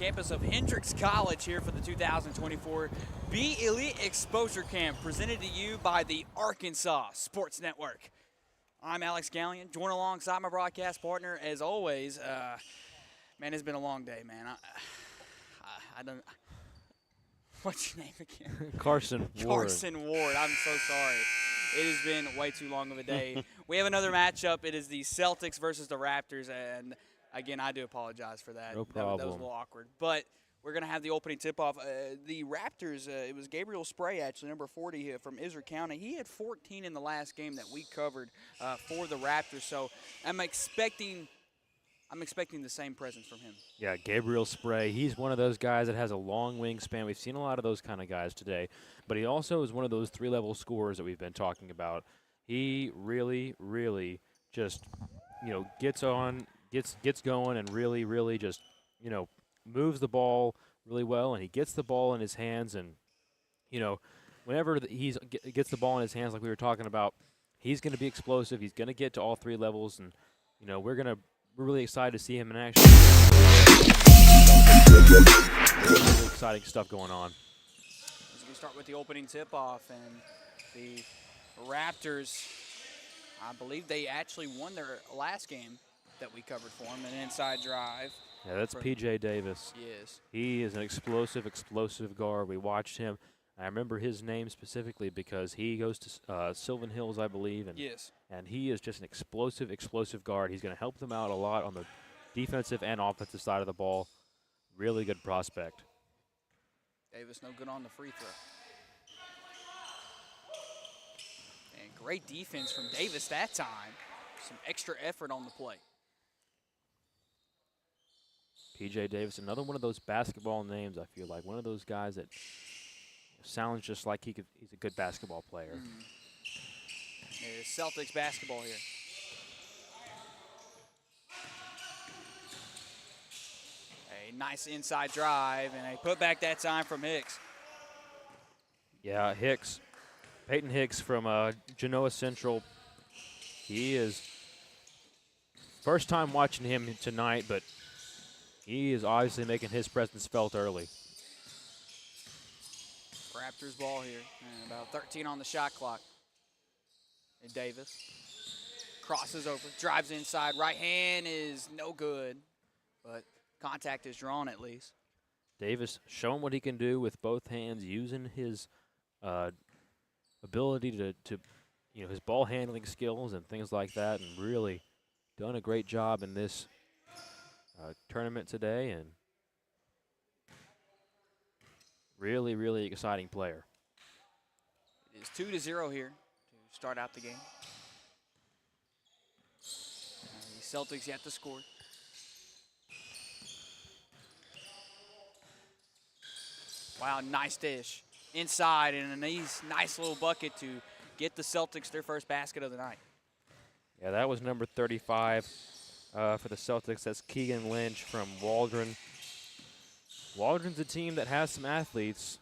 campus of Hendrix College here for the 2024 Be Elite Exposure Camp presented to you by the Arkansas Sports Network. I'm Alex Gallion, joined alongside my broadcast partner as always. Man, it's been a long day, man. I don't. What's your name again? Carson Ward. Carson Ward. I'm so sorry. It has been way too long of a day. We have another matchup. It is the Celtics versus the Raptors, and again, I do apologize for that. No problem. That was a little awkward. But we're going to have the opening tip-off. The Raptors, it was Gabriel Spray, actually, number 40 here from Israel County. He had 14 in the last game that we covered for the Raptors. So I'm expecting the same presence from him. Yeah, Gabriel Spray. He's one of those guys that has a long wingspan. We've seen a lot of those kind of guys today. But he also is one of those three-level scorers that we've been talking about. He really, really just, gets going and really just, moves the ball really well. And he gets the ball in his hands. And, whenever he gets the ball in his hands like we were talking about, he's going to be explosive. He's going to get to all three levels. And, we're really excited to see him in action. Really exciting stuff going on. As we start with the opening tip-off, and the Raptors, I believe they actually won their last game that we covered for them, an inside drive. Yeah, that's P.J. Davis. Yes. He is an explosive guard. We watched him. I remember his name specifically because he goes to Sylvan Hills, I believe. And, yes. And he is just an explosive guard. He's going to help them out a lot on the defensive and offensive side of the ball. Really good prospect. Davis no good on the free throw. And great defense from Davis that time. Some extra effort on the play. P.J. Davis, another one of those basketball names, I feel like. One of those guys that sounds just like he's a good basketball player. There's Celtics basketball here. A nice inside drive and a putback that time from Hicks. Yeah, Hicks. Peyton Hicks from Genoa Central. He is first time watching him tonight, but he is obviously making his presence felt early. Raptors ball here, and about 13 on the shot clock. And Davis crosses over, drives inside. Right hand is no good, but contact is drawn at least. Davis showing what he can do with both hands, using his ability to his ball handling skills and things like that, and really done a great job in this tournament today, and really exciting player. It is 2-0 here to start out the game. The Celtics yet to score. Wow, nice dish. Inside, and a nice little bucket to get the Celtics their first basket of the night. Yeah, that was number 35 for the Celtics. That's Keegan Lynch from Waldron. Waldron's a team that has some athletes.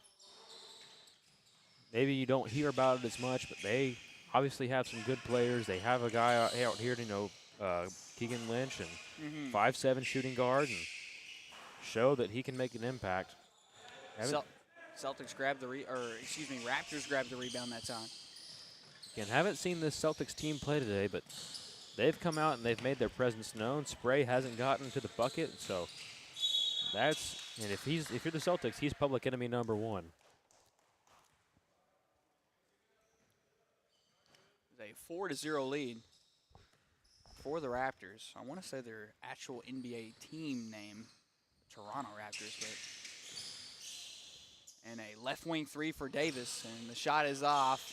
Maybe you don't hear about it as much, but they obviously have some good players. They have a guy out here, Keegan Lynch, and 5'7" shooting guard, and show that he can make an impact. Raptors grabbed the rebound that time. Again, haven't seen this Celtics team play today, but they've come out and they've made their presence known. Spray hasn't gotten to the bucket, so and if you're the Celtics, he's public enemy number one. A 4-0 lead for the Raptors. I want to say their actual NBA team name, Toronto Raptors, but and a left wing three for Davis, and the shot is off.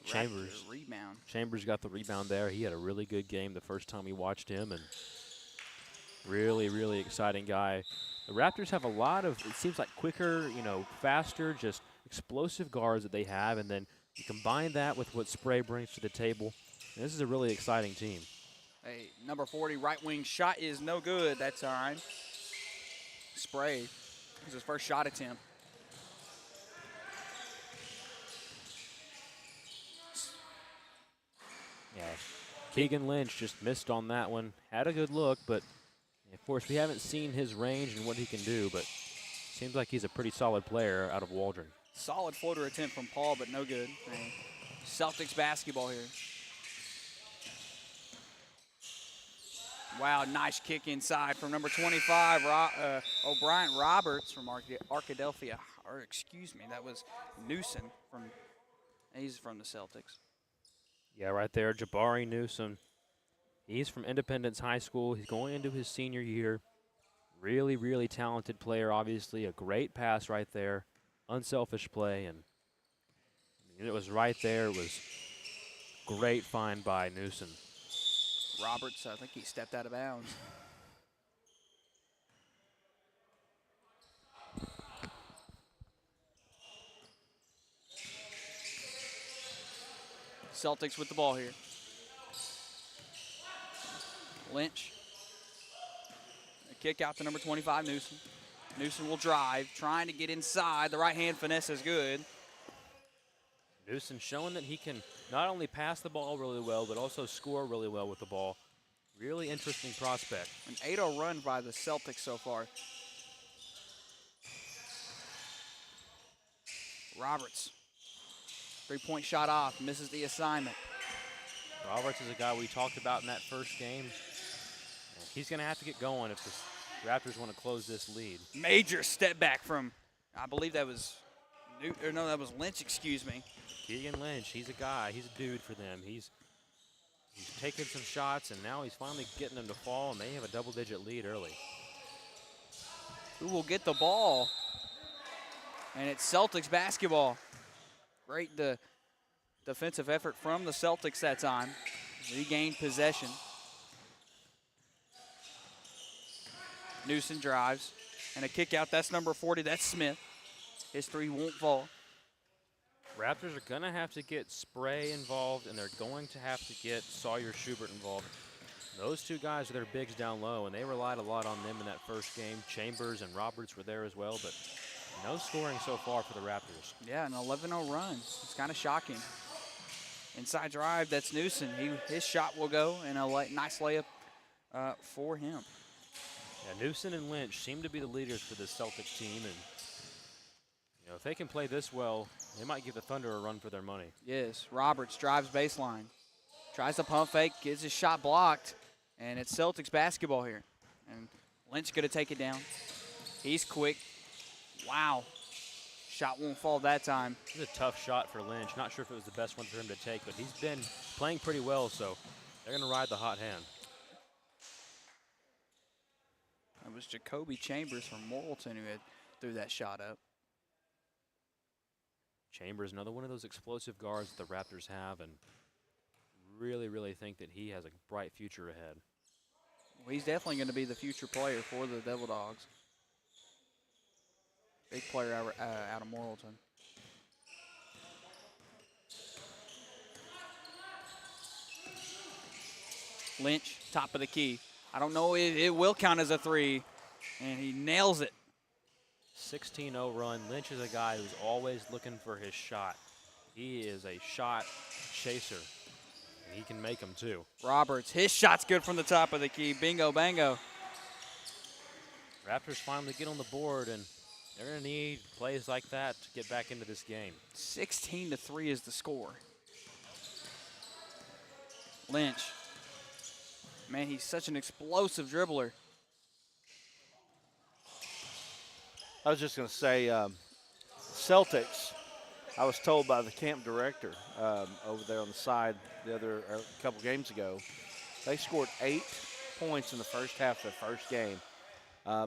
Chambers rebound. Chambers got the rebound there. He had a really good game the first time we watched him, and really exciting guy. The Raptors have a lot of, it seems like, quicker, faster, just explosive guards that they have, and then you combine that with what Spray brings to the table. And this is a really exciting team. A number 40 right wing shot is no good that time. Spray is his first shot attempt. Yeah. Keegan Lynch just missed on that one. Had a good look, but of course we haven't seen his range and what he can do, but seems like he's a pretty solid player out of Waldron. Solid floater attempt from Paul, but no good. And Celtics basketball here. Wow, nice kick inside from number 25, O'Brien Roberts from Arkadelphia. Or excuse me, that was Newsom he's from the Celtics. Yeah, right there, Jabari Newsom. He's from Independence High School. He's going into his senior year. Really, really talented player, obviously. A great pass right there. Unselfish play, and it was right there. It was great find by Newsom. Roberts, I think he stepped out of bounds. Celtics with the ball here. Lynch. A kick out to number 25, Newsom. Newsom will drive, trying to get inside. The right-hand finesse is good. Newsom showing that he can not only pass the ball really well, but also score really well with the ball. Really interesting prospect. An 8-0 run by the Celtics so far. Roberts. Three-point shot off, misses the assignment. Roberts is a guy we talked about in that first game. And he's going to have to get going if the Raptors want to close this lead. Major step back from, I believe that was, that was Lynch, excuse me. Keegan Lynch, he's a guy. He's a dude for them. He's taking some shots, and now he's finally getting them to fall, and they have a double-digit lead early. Who will get the ball? And it's Celtics basketball. Great defensive effort from the Celtics that time. Regained possession. Newsom drives. And a kick out. That's number 40. That's Smith. His three won't fall. Raptors are going to have to get Spray involved, and they're going to have to get Sawyer Schubert involved. Those two guys are their bigs down low, and they relied a lot on them in that first game. Chambers and Roberts were there as well, but no scoring so far for the Raptors. Yeah, an 11-0 run. It's kind of shocking. Inside drive, that's Newsom. His shot will go, and a nice layup for him. Yeah, Newsom and Lynch seem to be the leaders for this Celtics team, and if they can play this well, they might give the Thunder a run for their money. Yes, Roberts drives baseline. Tries to pump fake, gets his shot blocked, and it's Celtics basketball here. And Lynch going to take it down. He's quick. Wow. Shot won't fall that time. This is a tough shot for Lynch. Not sure if it was the best one for him to take, but he's been playing pretty well, so they're going to ride the hot hand. It was Jacoby Chambers from Morrilton who threw that shot up. Chambers, another one of those explosive guards that the Raptors have, and really, really think that he has a bright future ahead. Well, he's definitely going to be the future player for the Devil Dogs. Big player out of Morrilton. Lynch, top of the key. I don't know if it will count as a three, and he nails it. 16-0 run. Lynch is a guy who's always looking for his shot. He is a shot chaser, and he can make them too. Roberts, his shot's good from the top of the key. Bingo, bango. Raptors finally get on the board, and they're going to need plays like that to get back into this game. 16-3 is the score. Lynch. Man, he's such an explosive dribbler. I was just going to say, Celtics, I was told by the camp director over there on the side a couple games ago, they scored 8 points in the first half of the first game.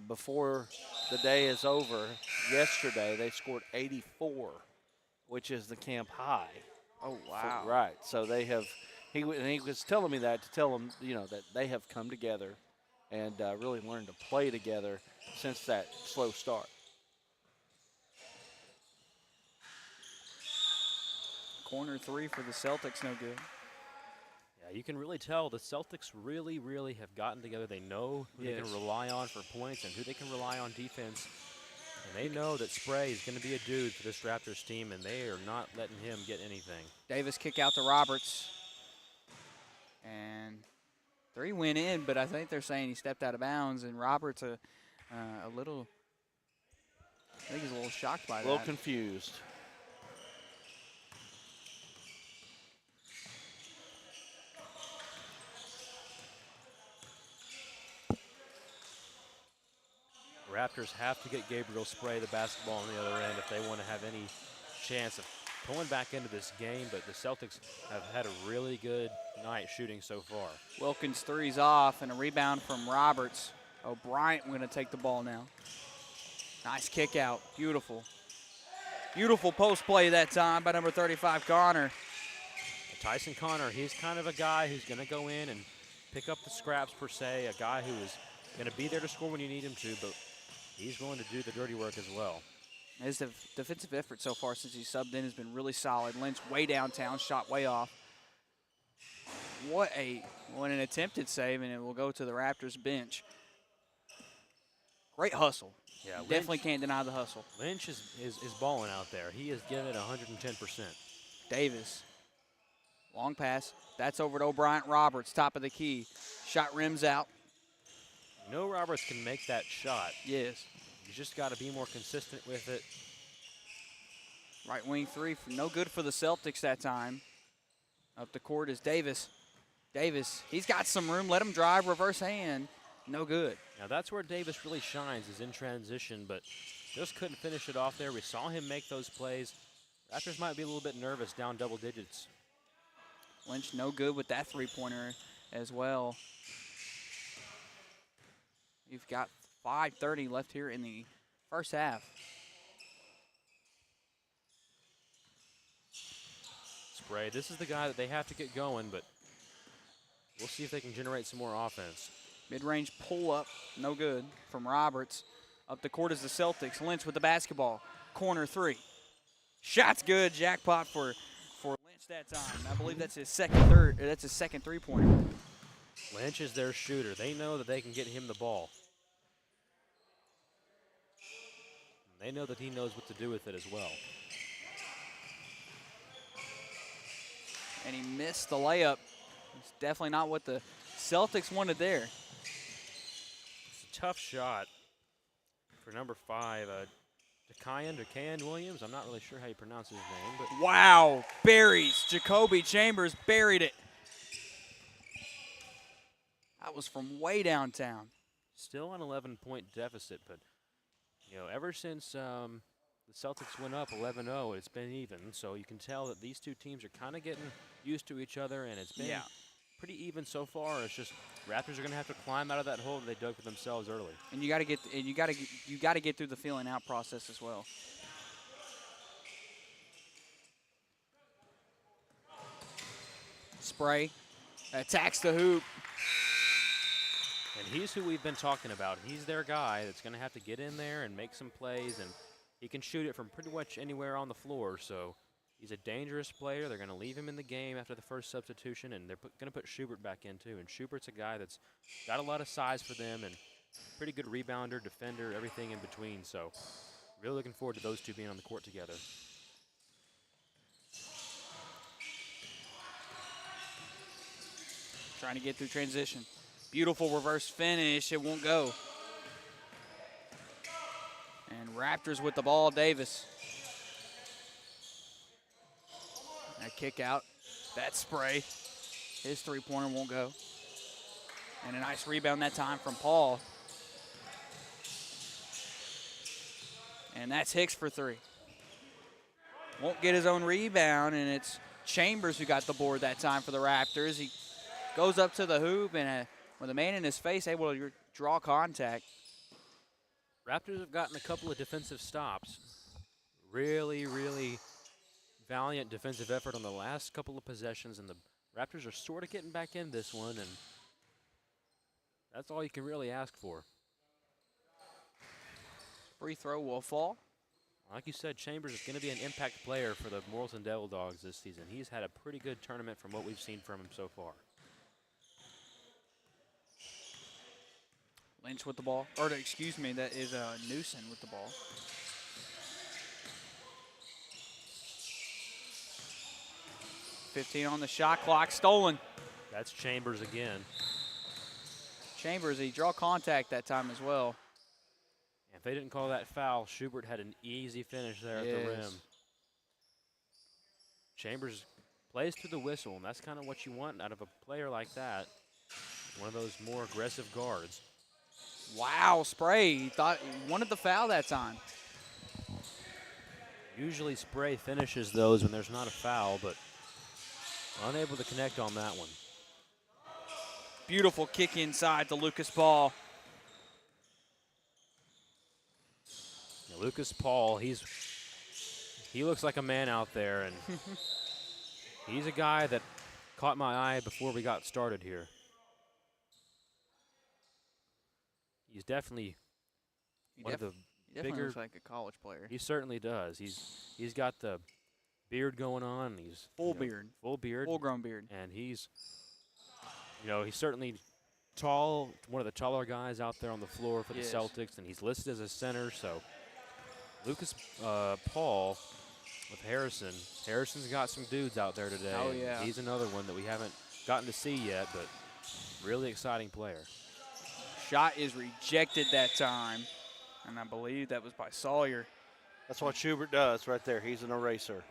Before the day is over, yesterday they scored 84, which is the camp high. Oh, wow. Right. So they have, he was telling me that to tell them, that they have come together and really learned to play together since that slow start. Corner three for the Celtics, no good. Yeah, you can really tell the Celtics really, really have gotten together. They know who they can rely on for points and who they can rely on defense. And they know that Spray is going to be a dude for this Raptors team, and they are not letting him get anything. Davis kick out to Roberts. And 3 went in, but I think they're saying he stepped out of bounds, and Roberts a little, I think he's a little shocked by that. A little confused. Raptors have to get Gabriel Spray the basketball on the other end if they want to have any chance of pulling back into this game, but the Celtics have had a really good night shooting so far. Wilkins three's off, and a rebound from Roberts. Bryant going to take the ball now. Nice kick out. Beautiful. Beautiful post play that time by number 35, Connor. Tyson Connor, he's kind of a guy who's going to go in and pick up the scraps per se, a guy who is going to be there to score when you need him to, but he's willing to do the dirty work as well. His defensive effort so far since he subbed in has been really solid. Lynch way downtown, shot way off. What an attempted save, and it will go to the Raptors bench. Great hustle. Yeah, definitely can't deny the hustle. Lynch is balling out there. He is giving it 110%. Davis, long pass. That's over to O'Brien. Roberts, top of the key. Shot rims out. You know Roberts can make that shot. Yes. You just got to be more consistent with it. Right wing three, no good for the Celtics that time. Up the court is Davis. Davis, he's got some room. Let him drive, reverse hand. No good. Now that's where Davis really shines, is in transition, but just couldn't finish it off there. We saw him make those plays. Raptors might be a little bit nervous, down double digits. Lynch no good with that three-pointer as well. You've got 5:30 left here in the first half. Spray, this is the guy that they have to get going, but we'll see if they can generate some more offense. Mid-range pull-up, no good from Roberts. Up the court is the Celtics. Lynch with the basketball. Corner three. Shot's good. Jackpot for Lynch that time. I believe that's his second three-pointer. Lynch is their shooter. They know that they can get him the ball. They know that he knows what to do with it as well. And he missed the layup. It's definitely not what the Celtics wanted there. It's a tough shot for number 5, Dekayan Williams. I'm not really sure how you pronounce his name, but wow, buries. Jacoby Chambers buried it. That was from way downtown. still an 11-point deficit, but you know, ever since the Celtics went up 11-0, it's been even. So you can tell that these two teams are kind of getting used to each other, and it's been pretty even so far. It's just Raptors are going to have to climb out of that hole that they dug for themselves early. And you got to get through the feeling out process as well. Spray attacks the hoop. And he's who we've been talking about. He's their guy that's going to have to get in there and make some plays, and he can shoot it from pretty much anywhere on the floor. So he's a dangerous player. They're going to leave him in the game after the first substitution, and they're going to put Schubert back in too. And Schubert's a guy that's got a lot of size for them and pretty good rebounder, defender, everything in between. So really looking forward to those two being on the court together. Trying to get through transition. Beautiful reverse finish. It won't go. And Raptors with the ball. Davis. That kick out. That spray. His three-pointer won't go. And a nice rebound that time from Paul. And that's Hicks for three. Won't get his own rebound, and it's Chambers who got the board that time for the Raptors. He goes up to the hoop, and with a man in his face, able to draw contact. Raptors have gotten a couple of defensive stops. Really, really valiant defensive effort on the last couple of possessions, and the Raptors are sort of getting back in this one, and that's all you can really ask for. Free throw will fall. Like you said, Chambers is going to be an impact player for the Morrilton Devil Dogs this season. He's had a pretty good tournament from what we've seen from him so far. Lynch with the ball. Or, excuse me, that is Newsom with the ball. .15 on the shot clock. Stolen. That's Chambers again. Chambers, he draw contact that time as well. If they didn't call that foul, Schubert had an easy finish there at the rim. Chambers plays through the whistle, and that's kind of what you want out of a player like that. One of those more aggressive guards. Wow, Spray. He thought he wanted the foul that time. Usually Spray finishes those when there's not a foul, but unable to connect on that one. Beautiful kick inside to Lucas Paul. Now, Lucas Paul, he looks like a man out there, and he's a guy that caught my eye before we got started here. He's definitely one of the He definitely bigger. looks like a college player. He certainly does. He's got the beard going on. He's Full beard. full beard, Full-grown beard. and he's certainly tall. One of the taller guys out there on the floor for the Yes. Celtics, and he's listed as a center. So Lucas Paul with Harrison. Harrison's got some dudes out there today. Oh, and yeah. He's another one that we haven't gotten to see yet, but really exciting player. Shot is rejected that time, and I believe that was by Sawyer. That's what Schubert does right there. He's an eraser.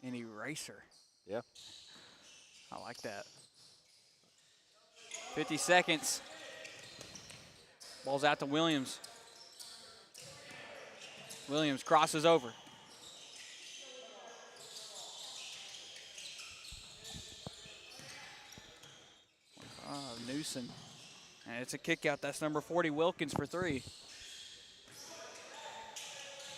An eraser. Yeah. I like that. 50 seconds. Ball's out to Williams. Williams crosses over. Newsom. And it's a kick out. That's number 40, Wilkins, for three.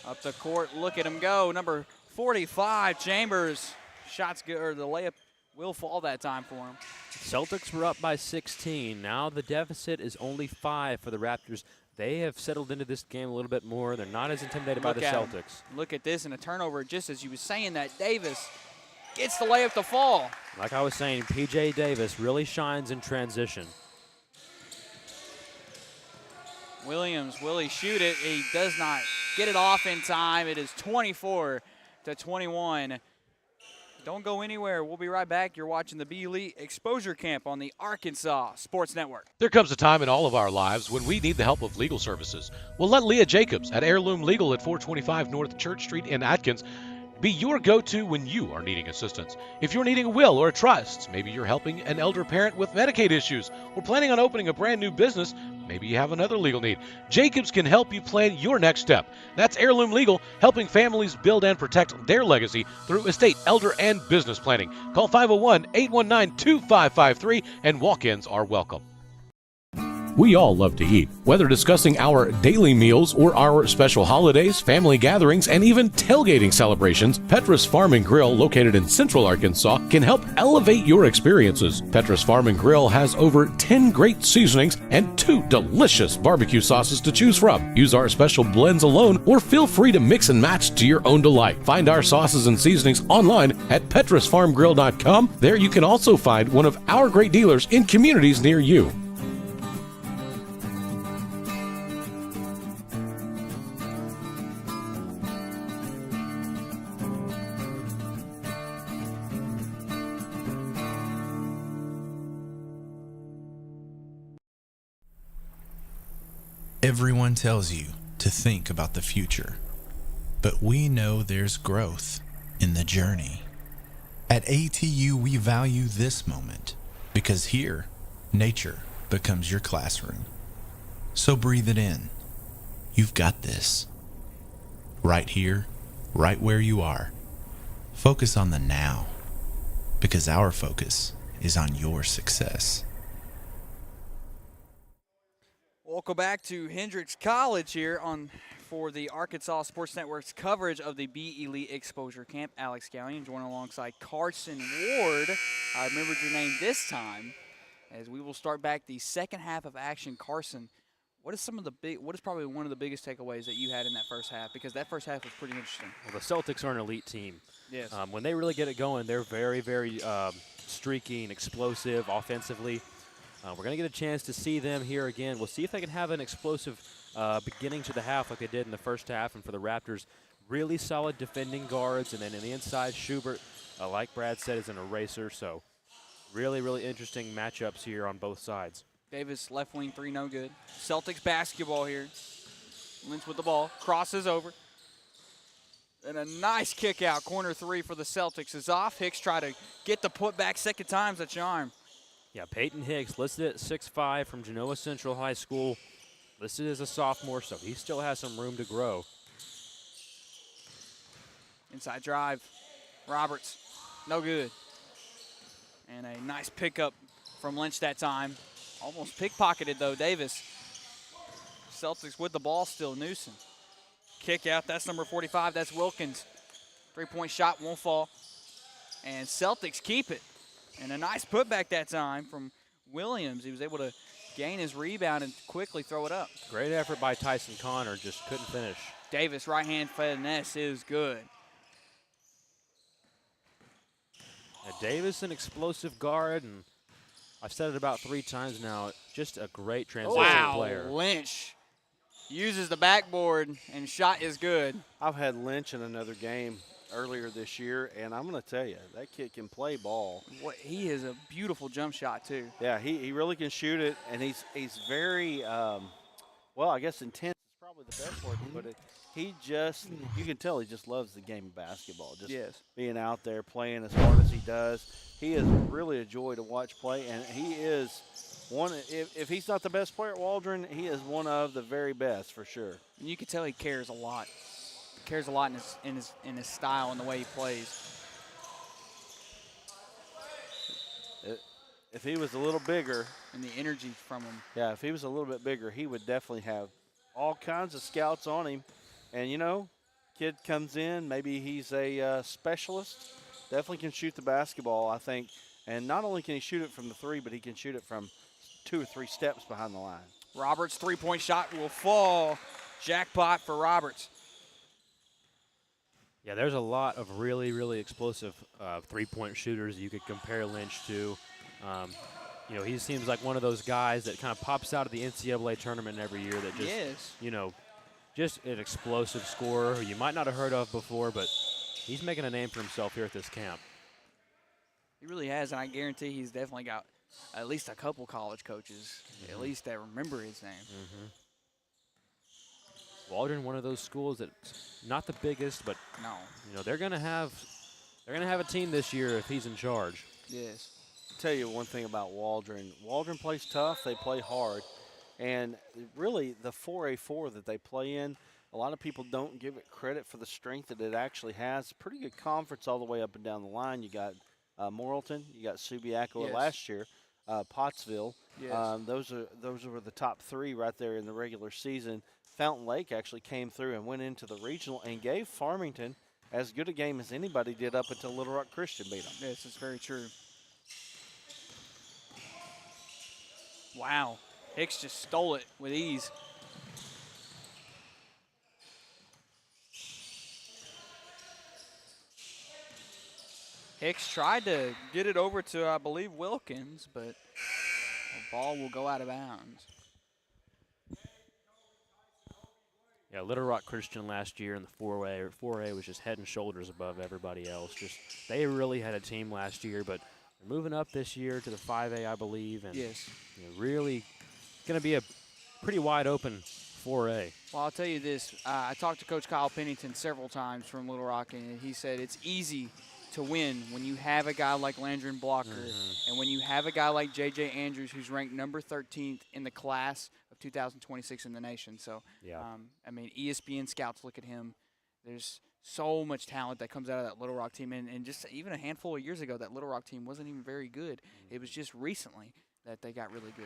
Up the court. Look at him go. Number 45, Chambers. Shots good, or the layup will fall that time for him. Celtics were up by 16. Now the deficit is only 5 for the Raptors. They have settled into this game a little bit more. They're not as intimidated by Look the at him. Celtics. Look at this, and a turnover. Just as you was saying that, Davis gets the layup to fall. Like I was saying, P.J. Davis really shines in transition. Williams, will he shoot it? He does not get it off in time. It is 24-21. Don't go anywhere. We'll be right back. You're watching the B Elite Exposure Camp on the Arkansas Sports Network. There comes a time in all of our lives when we need the help of legal services. Well, let Leah Jacobs at Heirloom Legal at 425 North Church Street in Atkins be your go-to when you are needing assistance. If you're needing a will or a trust, maybe you're helping an elder parent with Medicaid issues, or planning on opening a brand new business, maybe you have another legal need. Jacobs can help you plan your next step. That's Heirloom Legal, helping families build and protect their legacy through estate, elder, and business planning. Call 501-819-2553, and walk-ins are welcome. We all love to eat, whether discussing our daily meals or our special holidays, family gatherings, and even tailgating celebrations. Petrus Farm and Grill, located in Central Arkansas, can help elevate your experiences. Petrus Farm and Grill has over 10 great seasonings and 2 delicious barbecue sauces to choose from. Use our special blends alone, or feel free to mix and match to your own delight. Find our sauces and seasonings online at petrusfarmgrill.com. There you can also find one of our great dealers in communities near you. Everyone tells you to think about the future, but we know there's growth in the journey. At ATU, we value this moment because here, nature becomes your classroom. So breathe it in. You've got this. Right here, right where you are. Focus on the now, because our focus is on your success. Welcome back to Hendrix College here for the Arkansas Sports Network's coverage of the B Elite Exposure Camp. Alex Gallion joining alongside Carson Ward. I remembered your name this time, as we will start back the second half of action. Carson, what is probably one of the biggest takeaways that you had in that first half? Because that first half was pretty interesting. Well, the Celtics are an elite team. Yes. When they really get it going, they're very, very streaky and explosive offensively. We're going to get a chance to see them here again. We'll see if they can have an explosive beginning to the half like they did in the first half. And for the Raptors, really solid defending guards. And then in the inside, Schubert, like Brad said, is an eraser. So Really, really interesting matchups here on both sides. Davis left wing three, no good. Celtics basketball here. Lynch with the ball, crosses over. And a nice kick out, corner three for the Celtics is off. Hicks try to get the putback, second time's a charm. Yeah, Peyton Hicks, listed at 6'5", from Genoa Central High School. Listed as a sophomore, so he still has some room to grow. Inside drive, Roberts, no good. And a nice pickup from Lynch that time. Almost pickpocketed though, Davis. Celtics with the ball still, Newsom. Kick out, that's number 45, that's Wilkins. Three-point shot won't fall. And Celtics keep it. And a nice putback that time from Williams. He was able to gain his rebound and quickly throw it up. Great effort by Tyson Connor, just couldn't finish. Davis, right-hand finesse is good. Davis, an explosive guard, and I've said it about 3 times now, just a great transition Wow, player. Lynch uses the backboard and shot is good. I've had Lynch in another game earlier this year, and I'm going to tell you, that kid can play ball. He is a beautiful jump shot too. Yeah, he really can shoot it, and he's very, well, I guess intense is probably the best word to put it. He just, you can tell he just loves the game of basketball. Just being out there playing as hard as he does. He is really a joy to watch play, and he is one, if he's not the best player at Waldron, he is one of the very best for sure. And you can tell he cares a lot. He cares a lot in his style and the way he plays. If he was a little bigger. And the energy from him. Yeah, if he was a little bit bigger, he would definitely have all kinds of scouts on him. And, you know, kid comes in, maybe he's a specialist, definitely can shoot the basketball, I think. And not only can he shoot it from the 3, but he can shoot it from 2 or 3 steps behind the line. Roberts' three-point shot will fall. Jackpot for Roberts. Yeah, there's a lot of really, really explosive three-point shooters you could compare Lynch to. You know, he seems like one of those guys that kind of pops out of the NCAA tournament every year that just, you know, just an explosive scorer who you might not have heard of before, but he's making a name for himself here at this camp. He really has, and I guarantee he's definitely got at least a couple college coaches, at least that remember his name. Waldron, one of those schools that's not the biggest, but no, you know, they're gonna have a team this year if he's in charge. Yes. I'll tell you one thing about Waldron. Waldron plays tough, they play hard. And really, the 4A4 that they play in, a lot of people don't give it credit for the strength that it actually has. Pretty good conference all the way up and down the line. You got Morrilton, you got Subiaco last year, Pottsville. Those were the top 3 right there in the regular season. Fountain Lake actually came through and went into the regional and gave Farmington as good a game as anybody did up until Little Rock Christian beat them. Yes, it's very true. Wow. Hicks just stole it with ease. Hicks tried to get it over to, I believe, Wilkins, but the ball will go out of bounds. Yeah, Little Rock Christian last year in the 4A was just head and shoulders above everybody else. Just they really had a team last year, but they're moving up this year to the 5A, I believe, and really going to be a pretty wide open 4A. Well, I'll tell you this. I talked to Coach Kyle Pennington several times from Little Rock, and he said it's easy to win when you have a guy like Landry Blocker and when you have a guy like J.J. Andrews, who's ranked number 13th in the class of 2026 in the nation. So, I mean, ESPN scouts look at him. There's so much talent that comes out of that Little Rock team. And just even a handful of years ago, that Little Rock team wasn't even very good. It was just recently that they got really good.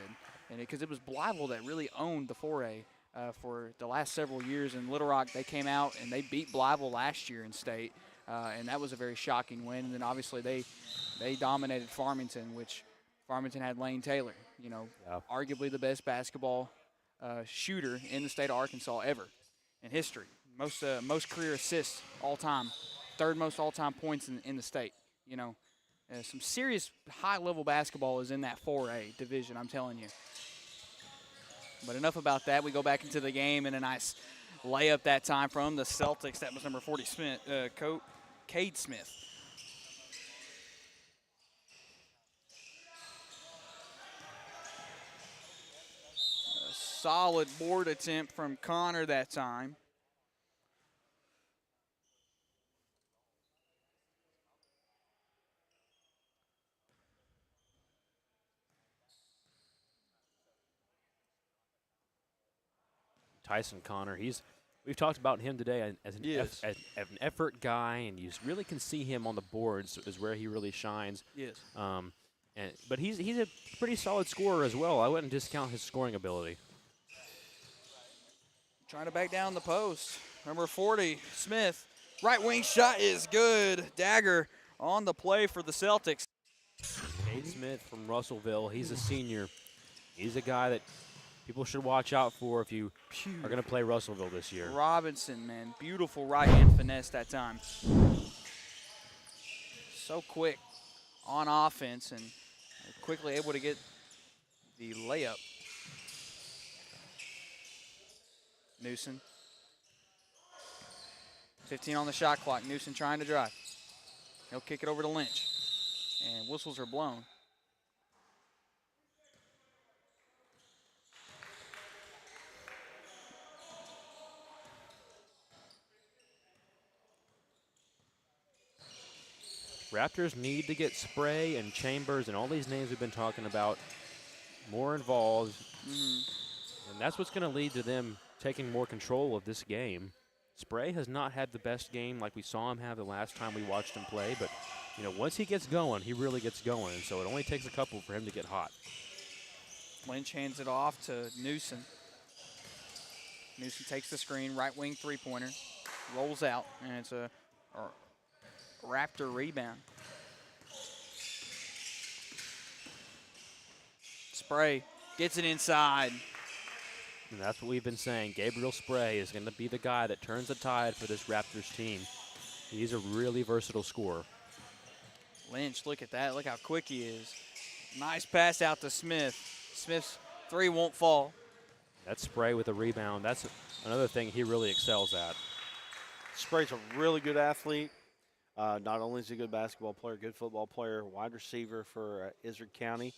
And because it was Blytheville that really owned the 4A for the last several years. And Little Rock, they came out and they beat Blytheville last year in state. And that was a very shocking win. And then obviously they dominated Farmington, which Farmington had Lane Taylor, you know, arguably the best basketball shooter in the state of Arkansas ever in history. Most career assists all time, 3rd most all-time points in the state. You know, some serious high-level basketball is in that 4A division, I'm telling you. But enough about that. We go back into the game and a nice layup that time from the Celtics. That was number 40, Cade Smith. Solid board attempt from Connor that time. Tyson Connor, we've talked about him today as an, Yes. as an effort guy, and you really can see him on the boards is where he really shines. Yes. But he's a pretty solid scorer as well. I wouldn't discount his scoring ability. Trying to back down the post. Number 40, Smith. Right wing shot is good. Dagger on the play for the Celtics. Cade Smith from Russellville, he's a senior. He's a guy that people should watch out for if you are going to play Russellville this year. Robinson, man, beautiful right hand finesse that time. So quick on offense and quickly able to get the layup. Newsom. 15 on the shot clock. Newsom trying to drive. He'll kick it over to Lynch. And whistles are blown. Raptors need to get Spray and Chambers and all these names we've been talking about more involved. And that's what's going to lead to them taking more control of this game. Spray has not had the best game like we saw him have the last time we watched him play, but once he gets going, he really gets going. And so it only takes a couple for him to get hot. Lynch hands it off to Newsom. Newsom takes the screen, right wing three-pointer, rolls out, and it's a Raptor rebound. Spray gets it inside. And that's what we've been saying. Gabriel Spray is going to be the guy that turns the tide for this Raptors team. He's a really versatile scorer. Lynch, look at that. Look how quick he is. Nice pass out to Smith. Smith's three won't fall. That Spray with a rebound, that's another thing he really excels at. Spray's a really good athlete. Not only is he a good basketball player, good football player, wide receiver for Izard County.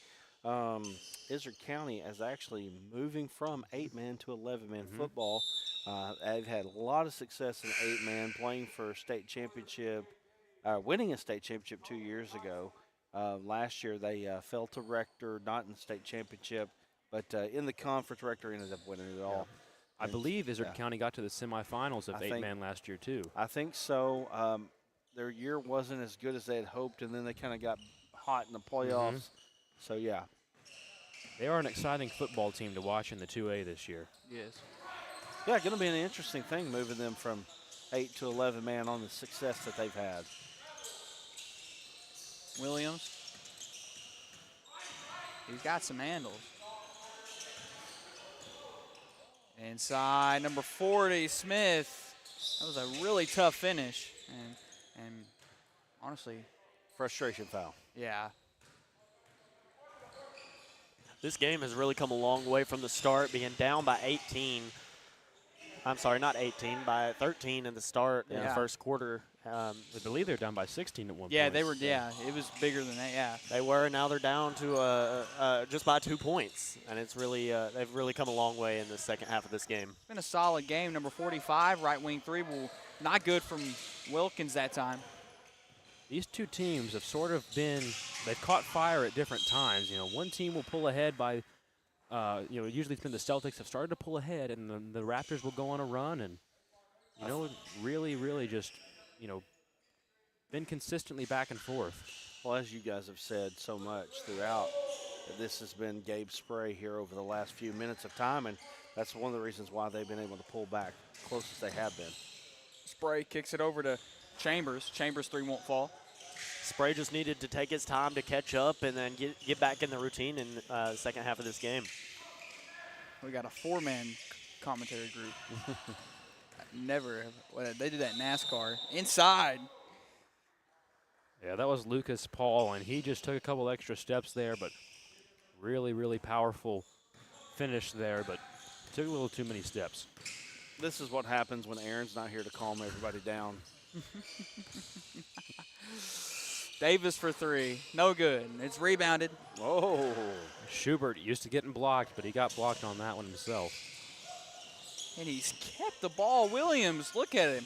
Izard County is actually moving from 8-man to 11-man football. They've had a lot of success in 8-man, playing for a state championship, winning a state championship 2 years ago. Last year they fell to Rector, not in the state championship, but in the conference, Rector ended up winning it all. I believe Izard County got to the semifinals of 8-man last year too. I think so. Their year wasn't as good as they had hoped, and then they kind of got hot in the playoffs. So, yeah. They are an exciting football team to watch in the 2A this year. Yes. Yeah, going to be an interesting thing moving them from 8 to 11 man on the success that they've had. Williams. He's got some handles. Inside, number 40, Smith. That was a really tough finish. And honestly, Frustration foul. yeah. This game has really come a long way from the start, being down by 18. I'm sorry, not 18, by 13 in the start in the Yeah. first quarter. I believe they're down by 16 at one Yeah, point. they were, yeah, it was bigger than that, yeah. They were, and now they're down to just by 2 points. And it's really, they've really come a long way in the second half of this game. It's been a solid game. Number 45, right wing three, not good from Wilkins that time. These two teams have sort of been, they've caught fire at different times. One team will pull ahead by, usually it's been the Celtics have started to pull ahead, and the Raptors will go on a run, and, really, really just, been consistently back and forth. Well, as you guys have said so much throughout, this has been Gabe Spray here over the last few minutes of time, and that's one of the reasons why they've been able to pull back close as they have been. Spray kicks it over to Chambers. Chambers three won't fall. Spray just needed to take his time to catch up and then get back in the routine in the second half of this game. We got a four-man commentary group. Never. They did that in NASCAR. Inside. Yeah, that was Lucas Paul, and he just took a couple extra steps there, but really, really powerful finish there, but took a little too many steps. This is what happens when Aaron's not here to calm everybody down. Davis for three. No good. It's rebounded. Oh, Schubert used to getting blocked, but he got blocked on that one himself. And he's kept the ball. Williams, look at him.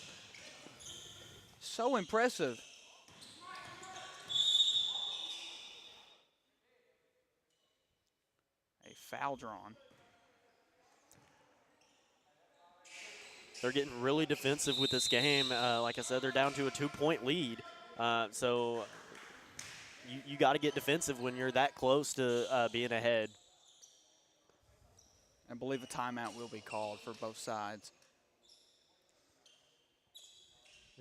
So impressive. A foul drawn. They're getting really defensive with this game. Like I said, they're down to a 2-point lead. So you got to get defensive when you're that close to being ahead. I believe a timeout will be called for both sides.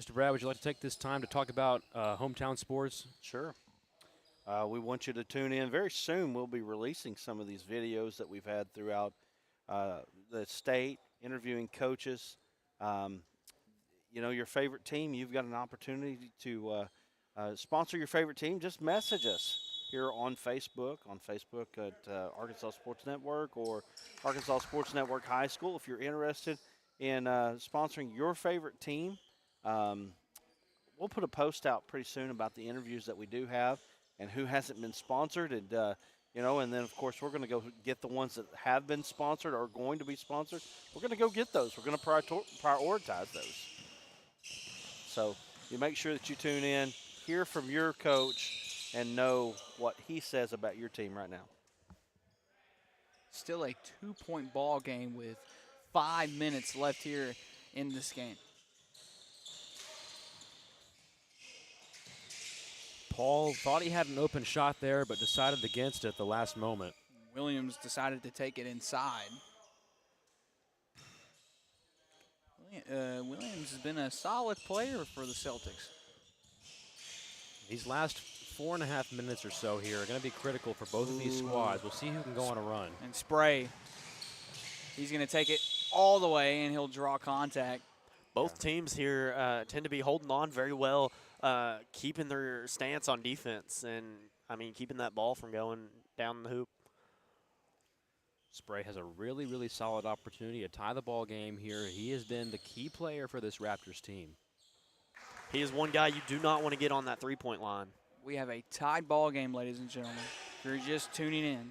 Mr. Brad, would you like to take this time to talk about hometown sports? sure. We want you to tune in. Very soon we'll be releasing some of these videos that we've had throughout the state, interviewing coaches. Your favorite team, you've got an opportunity to sponsor your favorite team. Just message us here on Facebook at Arkansas Sports Network or Arkansas Sports Network High School. If you're interested in sponsoring your favorite team, we'll put a post out pretty soon about the interviews that we do have and who hasn't been sponsored. And, and then, of course, we're going to go get the ones that have been sponsored or are going to be sponsored. We're going to go get those. We're going to prioritize those. So you make sure that you tune in, hear from your coach, and know what he says about your team right now. Still a 2-point ball game with 5 minutes left here in this game. Paul thought he had an open shot there, but decided against it at the last moment. Williams decided to take it inside. Williams has been a solid player for the Celtics. These last 4.5 minutes or so here are going to be critical for both of these squads. We'll see who can go on a run. And Spray, he's going to take it all the way, and he'll draw contact. Both teams here tend to be holding on very well, keeping their stance on defense, and, keeping that ball from going down the hoop. Spray has a really, really solid opportunity to tie the ball game here. He has been the key player for this Raptors team. He is one guy you do not want to get on that three-point line. We have a tied ball game, ladies and gentlemen. If you're just tuning in,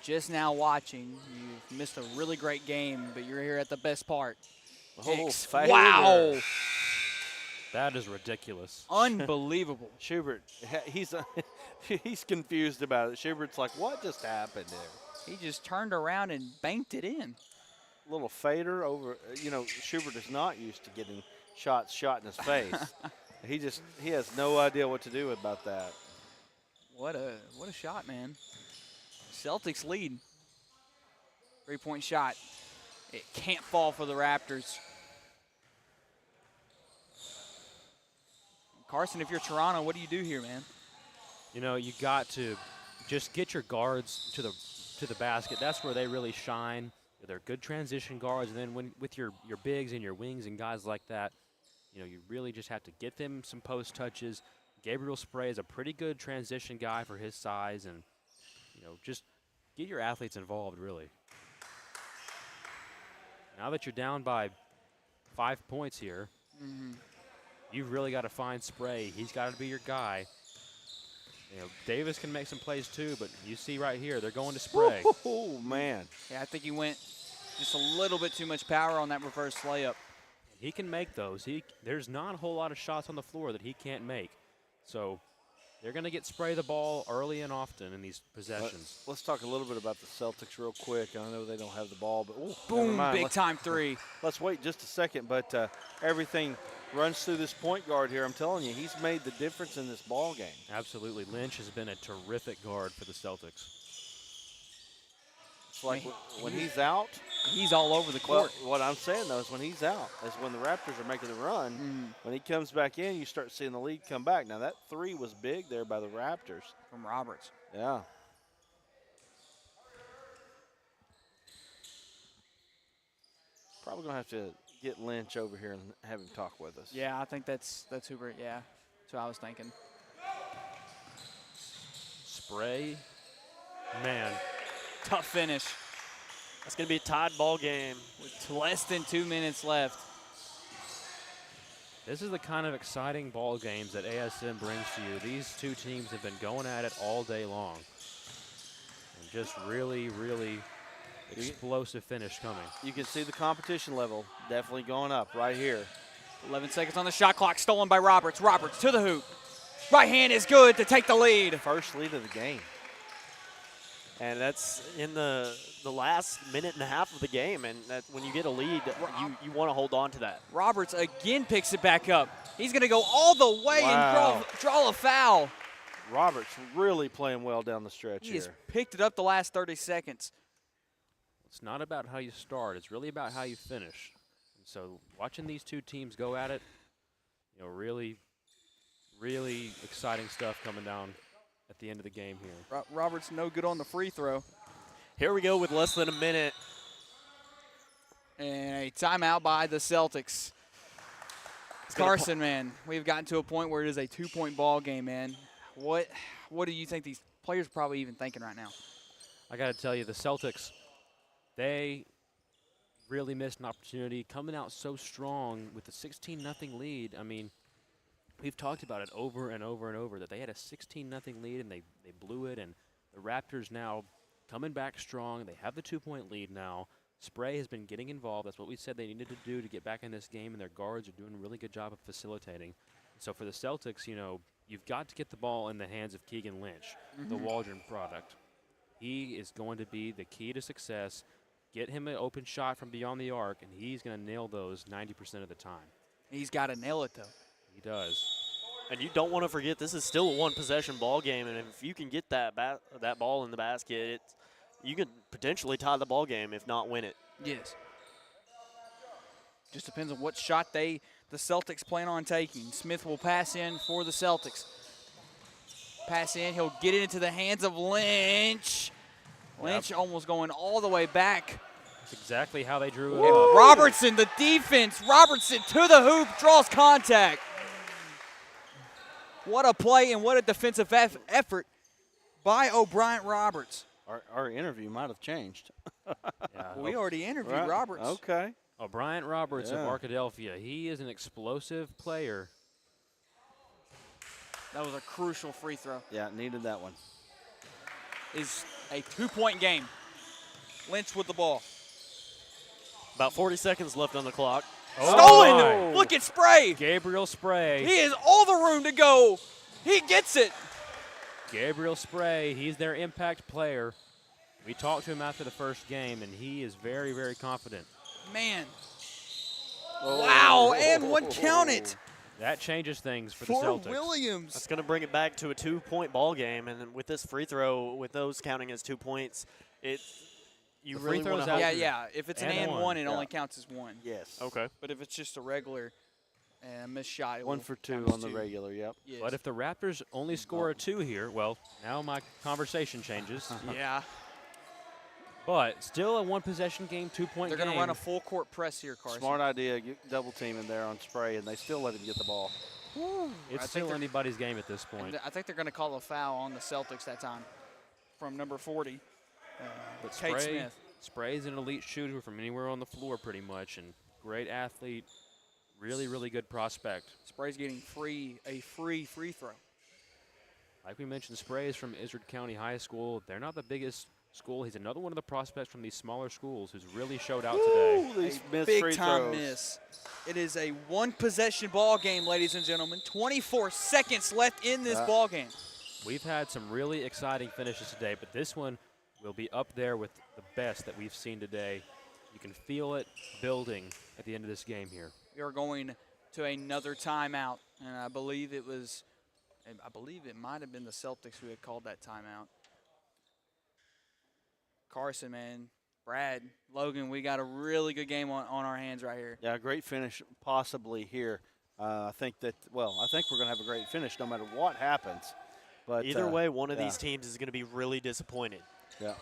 just now watching, you've missed a really great game, but you're here at the best part. Fader. Wow. That is ridiculous. Unbelievable. Schubert, he's confused about it. Schubert's like, what just happened there? He just turned around and banked it in. Little fader over, Schubert is not used to getting shots shot in his face. He has no idea what to do about that. What a shot, man. Celtics lead. 3-point shot. It can't fall for the Raptors. Carson, if you're Toronto, what do you do here, man? You got to just get your guards to the basket. That's where they really shine. They're good transition guards, and then with your bigs and your wings and guys like that, you really just have to get them some post touches. Gabriel Spray is a pretty good transition guy for his size, and just get your athletes involved, really. Now that you're down by 5 points here, you've really got to find Spray. He's got to be your guy. Davis can make some plays too, but you see right here, they're going to Spray. Oh, man. Yeah, I think he went just a little bit too much power on that reverse layup. He can make those. There's not a whole lot of shots on the floor that he can't make. So they're going to get Spray the ball early and often in these possessions. Let's talk a little bit about the Celtics real quick. I know they don't have the ball, but boom, big-time three. Let's wait just a second, but everything runs through this point guard here. I'm telling you, he's made the difference in this ball game. Absolutely. Lynch has been a terrific guard for the Celtics. It's like when he's out, he's all over the court. Well, what I'm saying, though, is when he's out, is when the Raptors are making the run. When he comes back in, you start seeing the lead come back. Now, that three was big there by the Raptors. From Roberts. Yeah. Probably going to have to get Lynch over here and have him talk with us. Yeah, I think that's Hubert. Yeah, that's what I was thinking. Spray, man. Tough finish. That's going to be a tied ball game. With less than 2 minutes left. This is the kind of exciting ball games that ASM brings to you. These two teams have been going at it all day long. And just really, really explosive finish coming. You can see the competition level definitely going up right here. 11 seconds on the shot clock, stolen by Roberts. Roberts to the hoop. Right hand is good to take the lead. First lead of the game. And that's in the last minute and a half of the game. And that when you get a lead, you want to hold on to that. Roberts again picks it back up. He's going to go all the way and draw a foul. Roberts really playing well down the stretch He here. has picked it up the last 30 seconds. It's not about how you start. It's really about how you finish. And so watching these two teams go at it, really, really exciting stuff coming down at the end of the game here. Roberts no good on the free throw. Here we go with less than a minute. And a timeout by the Celtics. Carson, man, we've gotten to a point where it is a 2-point ball game, man. What do you think these players are probably even thinking right now? I got to tell you, the Celtics, they really missed an opportunity coming out so strong with the 16-0 lead. I mean, we've talked about it over and over and over that they had a 16-0 lead and they blew it, and the Raptors now coming back strong. They have the 2-point lead now. Spray has been getting involved. That's what we said they needed to do to get back in this game, and their guards are doing a really good job of facilitating. So for the Celtics, you've got to get the ball in the hands of Keegan Lynch, the Waldron product. He is going to be the key to success. Get him an open shot from beyond the arc, and he's going to nail those 90% of the time. He's got to nail it, though. He does. And you don't want to forget, this is still a one-possession ball game, and if you can get that ball in the basket, you can potentially tie the ball game, if not win it. Yes. Just depends on what shot the Celtics plan on taking. Smith will pass in for the Celtics. Pass in, he'll get it into the hands of Lynch. Lynch almost going all the way back. That's exactly how they drew it And up. Robertson, the defense. Robertson to the hoop, draws contact. What a play and what a defensive effort by O'Brien Roberts. Our interview might have changed. Yeah. We already interviewed Right. Roberts. Okay. Bryant Roberts of Yeah. Arkadelphia. He is an explosive player. That was a crucial free throw. Yeah, needed that one. Is a 2-point game. Lynch with the ball. About 40 seconds left on the clock. Stolen! my. Look at Spray. Gabriel Spray. He has all the room to go. He gets it. Gabriel Spray, he's their impact player. We talked to him after the first game, and he is very, very confident. Man. Wow, and one counted That changes things for the for Celtics. Williams. That's going to bring it back to a 2-point ball game, and then with this free throw, with those counting as 2 points, you The free really throw's want to out. Yeah, yeah. If it's an And and one. one, it Yeah. only counts as one. Yes. Okay. But if it's just a regular missed shot, it 1 will for 2 count as on the two. regular, yep. Yes. But if the Raptors only score a 2 here, well, now my conversation changes. yeah, But still a one-possession game, 2-point they're game. going to run a full court press here, Carson. Smart idea, get double teaming there on Spray, and they still let him get the ball. I It's think still they're- anybody's game at this point. I think they're going to call a foul on the Celtics that time from number 40, But Kate Smith. Spray's an elite shooter from anywhere on the floor pretty much, and great athlete, really, really good prospect. Spray's getting a free free throw. Like we mentioned, Spray is from Izard County High School. They're not the biggest school. He's another one of the prospects from these smaller schools who's really showed out today. Ooh, these A missed big free time throws. miss. It is a one-possession ball game, ladies and gentlemen. 24 seconds left in this ball game. We've had some really exciting finishes today, but this one will be up there with the best that we've seen today. You can feel it building at the end of this game here. We are going to another timeout, and I believe it might have been the Celtics who had called that timeout. Carson, man, Brad, Logan, we got a really good game on our hands right here. Yeah, great finish possibly here. I think we're going to have a great finish no matter what happens. But Either way, one of yeah. these teams is going to be really disappointed. Yeah.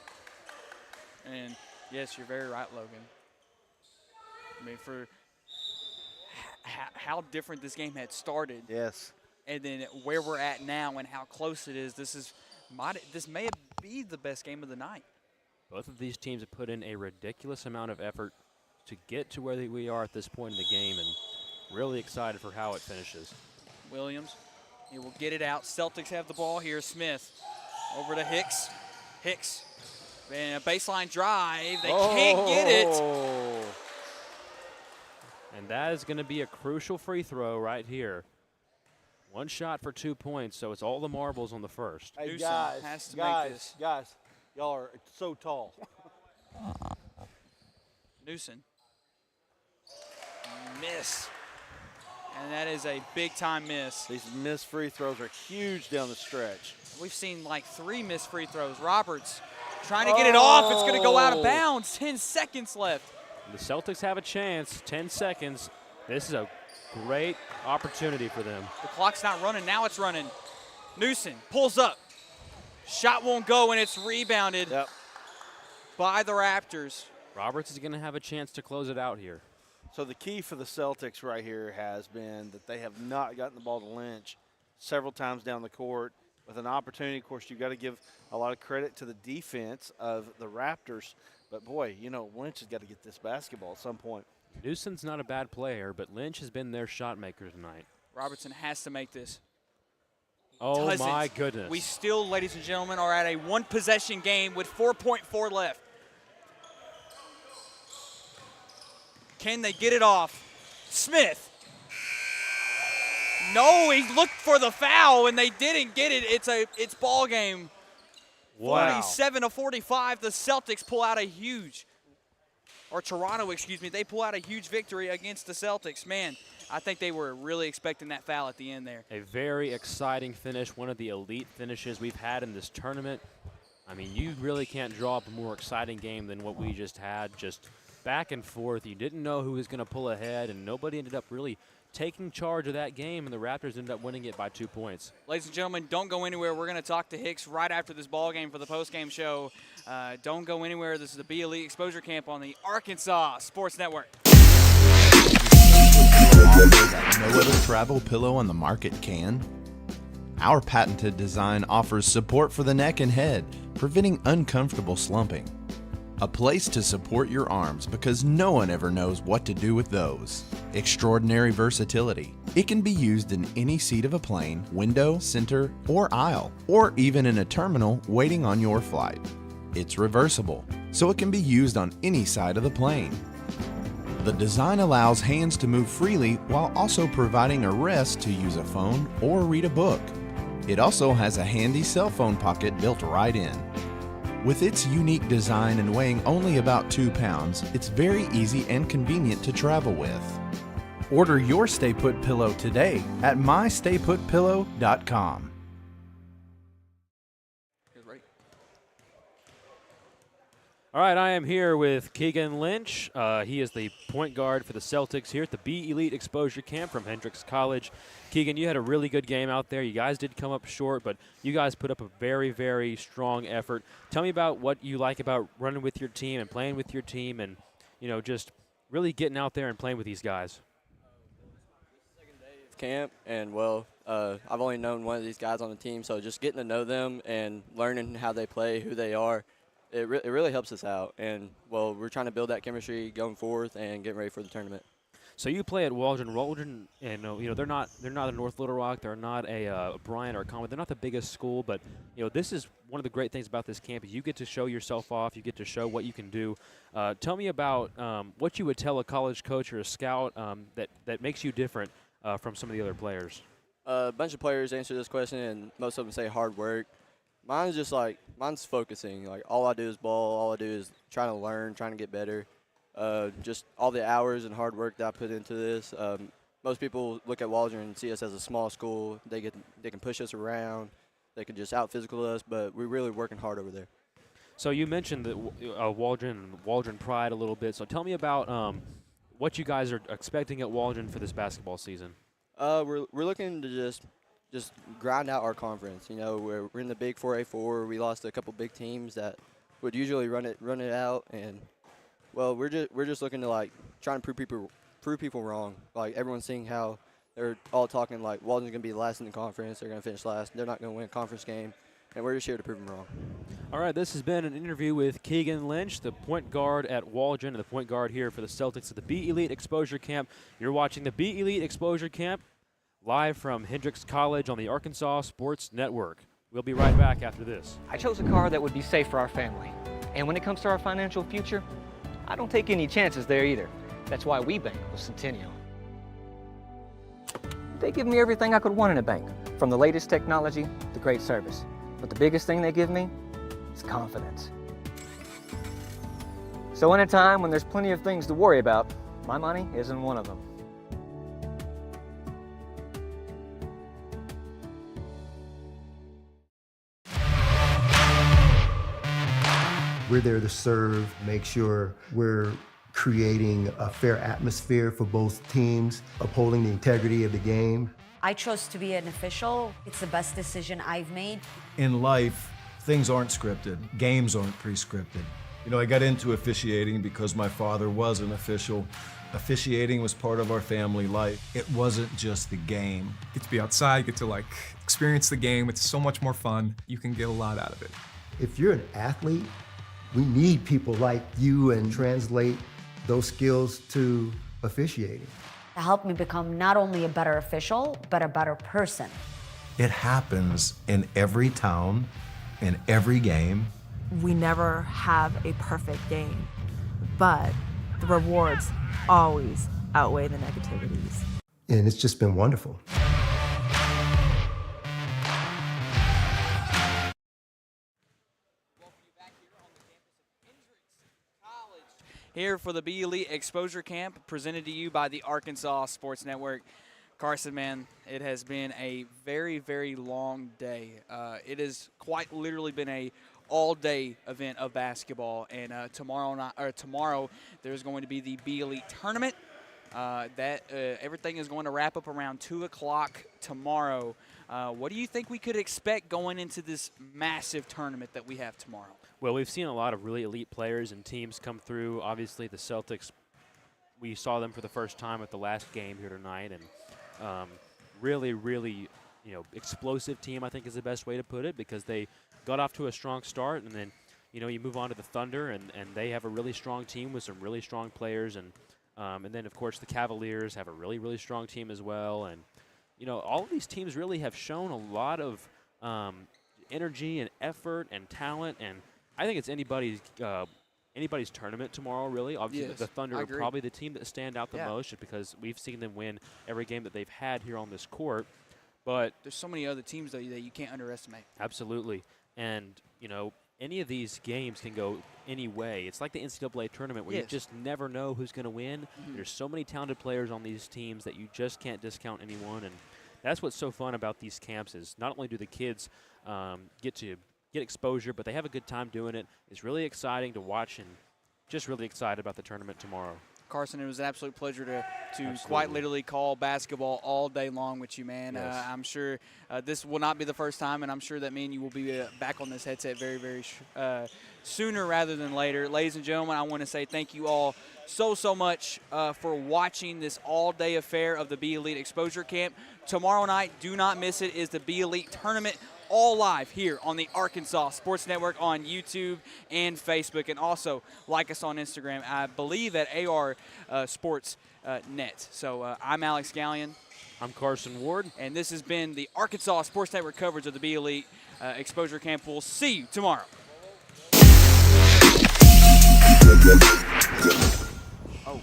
And yes, you're very right, Logan. I mean, for how different this game had started, Yes. and then where we're at now and how close it is, this may be the best game of the night. Both of these teams have put in a ridiculous amount of effort to get to where we are at this point in the game, and really excited for how it finishes. Williams, he will get it out. Celtics have the ball here. Smith over to Hicks. Hicks, and a baseline drive. They can't get it. Oh. And that is going to be a crucial free throw right here. One shot for 2 points, so it's all the marbles on the first. Hey, Newsom guys, has to guys, make this. guys, y'all are so tall. Newsom. Miss. And that is a big-time miss. These missed free throws are huge down the stretch. We've seen like 3 missed free throws. Roberts trying to get it off. It's going to go out of bounds. 10 seconds left. The Celtics have a chance. 10 seconds. This is a great opportunity for them. The clock's not running. Now it's running. Newsom pulls up. Shot won't go, and it's rebounded Yep. by the Raptors. Roberts is going to have a chance to close it out here. So the key for the Celtics right here has been that they have not gotten the ball to Lynch several times down the court with an opportunity. Of course, you've got to give a lot of credit to the defense of the Raptors. But, boy, you know, Lynch has got to get this basketball at some point. Newsom's not a bad player, but Lynch has been their shot maker tonight. Robertson has to make this. Oh, Doesn't. my goodness. We still, ladies and gentlemen, are at a one-possession game with 4.4 left. Can they get it off? Smith. No, he looked for the foul, and they didn't get it. It's ball game. Wow. 47-45. The Celtics pull out a huge, or Toronto, excuse me, they pull out a huge victory against the Celtics. Man, I think they were really expecting that foul at the end there. A very exciting finish, one of the elite finishes we've had in this tournament. I mean, you really can't draw up a more exciting game than what we just had. Just back and forth. You didn't know who was going to pull ahead, and nobody ended up really taking charge of that game, and the Raptors ended up winning it by 2 points. Ladies and gentlemen, don't go anywhere. We're going to talk to Hicks right after this ball game for the post-game show. Don't go anywhere. This is the Be Elite Exposure Camp on the Arkansas Sports Network. No other travel pillow on the market can. Our patented design offers support for the neck and head, preventing uncomfortable slumping. A place to support your arms because no one ever knows what to do with those. Extraordinary versatility. It can be used in any seat of a plane, window, center, or aisle, or even in a terminal waiting on your flight. It's reversible, so it can be used on any side of the plane. The design allows hands to move freely while also providing a rest to use a phone or read a book. It also has a handy cell phone pocket built right in. With its unique design and weighing only about 2 pounds, it's very easy and convenient to travel with. Order your Stay Put pillow today at mystayputpillow.com. All right, I am here with Keegan Lynch. He is the point guard for the Celtics here at the Be Elite Exposure Camp from Hendrix College. Keegan, you had a really good game out there. You guys did come up short, but you guys put up a very, very strong effort. Tell me about what you like about running with your team and playing with your team and, you know, just really getting out there and playing with these guys. Camp, and well, I've only known one of these guys on the team, so just getting to know them and learning how they play, who they are, it really helps us out. And well, we're trying to build that chemistry going forth and getting ready for the tournament. So you play at Waldron. Waldron, and you know they're not a North Little Rock, they're not a Bryant or a Conway. They're not the biggest school, but you know this is one of the great things about this camp. You get to show yourself off. You get to show what you can do. Tell me about what you would tell a college coach or a scout that makes you different from some of the other players. A bunch of players answer this question, and most of them say hard work. Mine's focusing. Like, all I do is ball. All I do is trying to learn, trying to get better. Just all the hours and hard work that I put into this. Most people look at Waldron and see us as a small school. They can push us around. They can just out-physical us, but we're really working hard over there. So you mentioned that Waldron Pride a little bit. So tell me about what you guys are expecting at Waldron for this basketball season. We're looking to just grind out our conference. You know, we're in the Big 4A4. We lost a couple big teams that would usually run it out, and well, we're just looking to like trying to prove people wrong. Like, everyone's seeing how they're all talking like Waldron's gonna be last in the conference. They're gonna finish last. They're not gonna win a conference game, and we're just here to prove them wrong. All right, this has been an interview with Keegan Lynch, the point guard at Waldron and the point guard here for the Celtics at the Be Elite Exposure Camp. You're watching the Be Elite Exposure Camp live from Hendrix College on the Arkansas Sports Network. We'll be right back after this. I chose a car that would be safe for our family. And when it comes to our financial future, I don't take any chances there either. That's why we bank with Centennial. They give me everything I could want in a bank, from the latest technology to great service. But the biggest thing they give me is confidence. So in a time when there's plenty of things to worry about, my money isn't one of them. We're there to serve, make sure we're creating a fair atmosphere for both teams, upholding the integrity of the game. I chose to be an official. It's the best decision I've made. In life, things aren't scripted. Games aren't pre-scripted. You know, I got into officiating because my father was an official. Officiating was part of our family life. It wasn't just the game. Get to be outside, get to experience the game. It's so much more fun. You can get a lot out of it. If you're an athlete, we need people like you and translate those skills to officiating. To help me become not only a better official, but a better person. It happens in every town, in every game. We never have a perfect game, but the rewards always outweigh the negativities. And it's just been wonderful. Here for the Be Elite Exposure Camp, presented to you by the Arkansas Sports Network. Carson, man, it has been a very, very long day. It has quite literally been a all-day event of basketball, and tomorrow there's going to be the Be Elite Tournament. Everything is going to wrap up around 2 o'clock tomorrow. What do you think we could expect going into this massive tournament that we have tomorrow? Well, we've seen a lot of really elite players and teams come through. Obviously, the Celtics, we saw them for the first time at the last game here tonight, and really, really, explosive team, I think is the best way to put it, because they got off to a strong start, and then, you move on to the Thunder, and they have a really strong team with some really strong players, and then, of course, the Cavaliers have a really, really strong team as well, and, all of these teams really have shown a lot of energy and effort and talent, and I think it's anybody's tournament tomorrow, really. Obviously, yes, the Thunder are probably the team that stand out the most, just because we've seen them win every game that they've had here on this court. But there's so many other teams though that you can't underestimate. Absolutely, and any of these games can go any way. It's like the NCAA tournament where you just never know who's going to win. Mm-hmm. There's so many talented players on these teams that you just can't discount anyone, and that's what's so fun about these camps is not only do the kids get exposure, but they have a good time doing it. It's really exciting to watch, and just really excited about the tournament tomorrow. Carson, it was an absolute pleasure to quite literally call basketball all day long with you, man. Yes. I'm sure this will not be the first time, and I'm sure that me and you will be back on this headset very, very sooner rather than later. Ladies and gentlemen, I want to say thank you all so much for watching this all-day affair of the Be Elite Exposure Camp. Tomorrow night, do not miss it, is the Be Elite Tournament, all live here on the Arkansas Sports Network on YouTube and Facebook. And also like us on Instagram, I believe at AR Sports Net. So I'm Alex Gallion. I'm Carson Ward. And this has been the Arkansas Sports Network coverage of the Be Elite Exposure Camp. We'll see you tomorrow. Oh.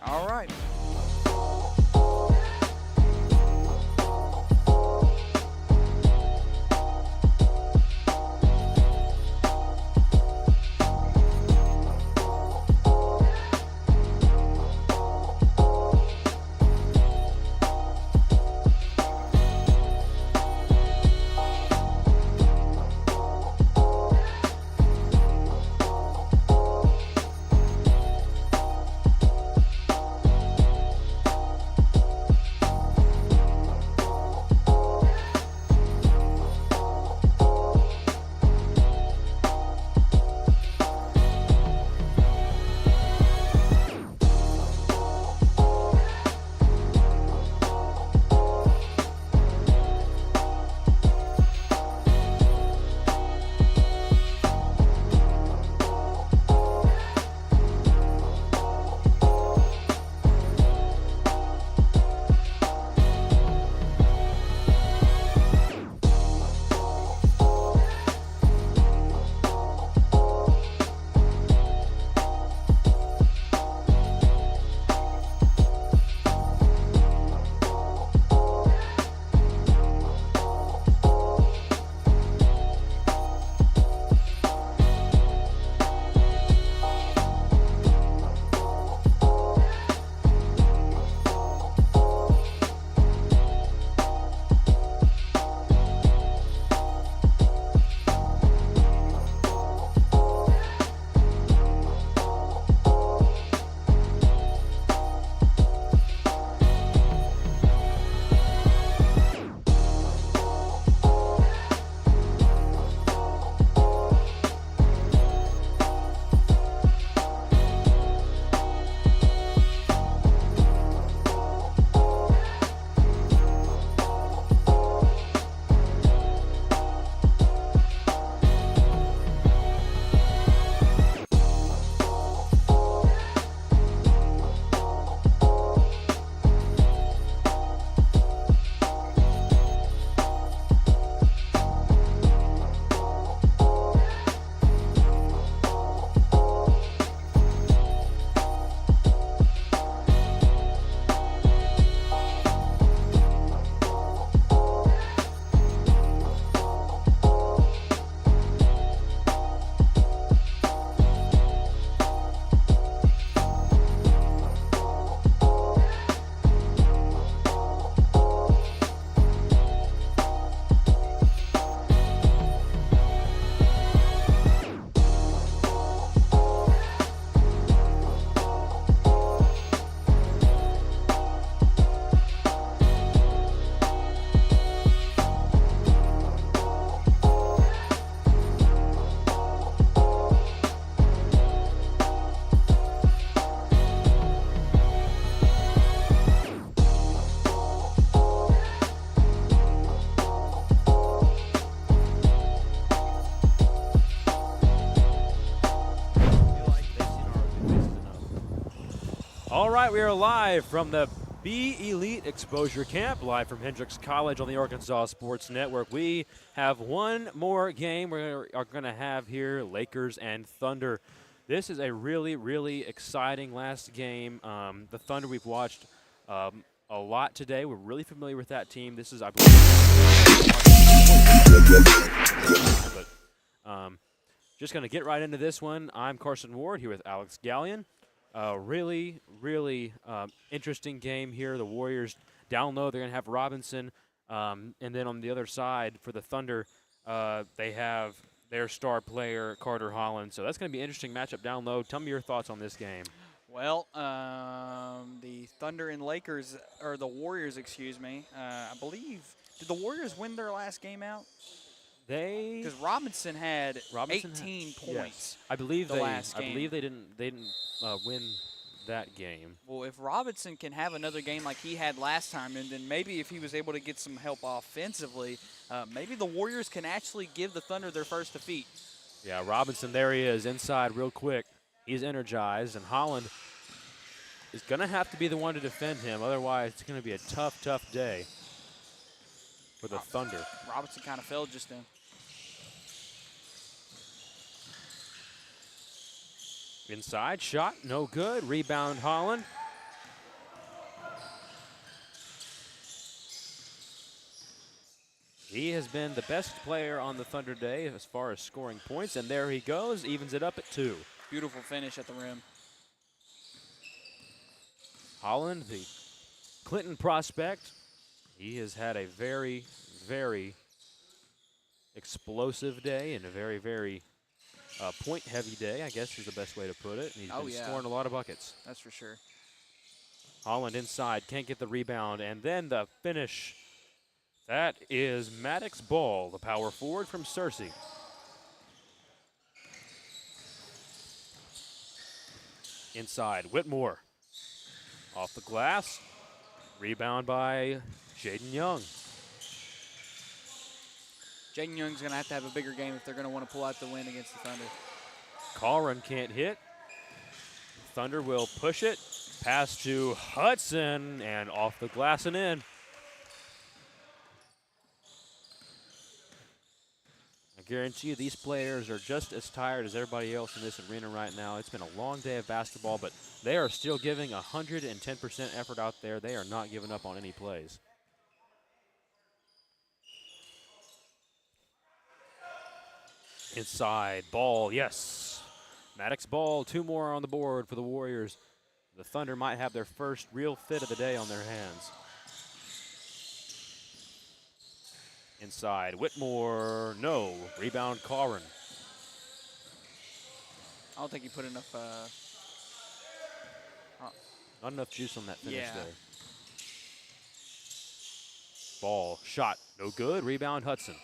All right. right, we are live from the Be Elite Exposure Camp, live from Hendrix College on the Arkansas Sports Network. We have one more game we are going to have here, Lakers and Thunder. This is a really, really exciting last game. The Thunder we've watched a lot today. We're really familiar with that team. This is, I believe, but just going to get right into this one. I'm Carson Ward here with Alex Gallion. Really, really interesting game here. The Warriors down low. They're going to have Robinson. And then on the other side for the Thunder, they have their star player, Carter Holland. So that's going to be an interesting matchup down low. Tell me your thoughts on this game. Well, the Thunder and Lakers, or the Warriors, excuse me, I believe, did the Warriors win their last game out? Because Robinson had 18 points. Yes. I believe last game. I believe they didn't win that game. Well, if Robinson can have another game like he had last time, and then maybe if he was able to get some help offensively, maybe the Warriors can actually give the Thunder their first defeat. Yeah, Robinson, there he is, inside real quick. He's energized, and Holland is going to have to be the one to defend him. Otherwise, it's going to be a tough, tough day for the Thunder. Robinson kind of fell just then. Inside shot, no good. Rebound, Holland. He has been the best player on the Thunder day as far as scoring points, and there he goes, evens it up at 2. Beautiful finish at the rim. Holland, the Clinton prospect, he has had a very, very explosive day and a very, very point-heavy day, I guess is the best way to put it. And he's been scoring a lot of buckets. That's for sure. Holland inside, can't get the rebound, and then the finish. That is Maddox Ball, the power forward from Searcy. Inside, Whitmore. Off the glass. Rebound by Jaden Young. Jaden Young's going to have a bigger game if they're going to want to pull out the win against the Thunder. Colrin can't hit. Thunder will push it. Pass to Hudson, and off the glass and in. I guarantee you these players are just as tired as everybody else in this arena right now. It's been a long day of basketball, but they are still giving 110% effort out there. They are not giving up on any plays. Inside, Ball, yes. Maddox Ball, 2 more on the board for the Warriors. The Thunder might have their first real fit of the day on their hands. Inside, Whitmore, no. Rebound, Corrin. I don't think he put enough. Not enough juice on that finish Yeah. there. Ball, shot, no good. Rebound, Hudson.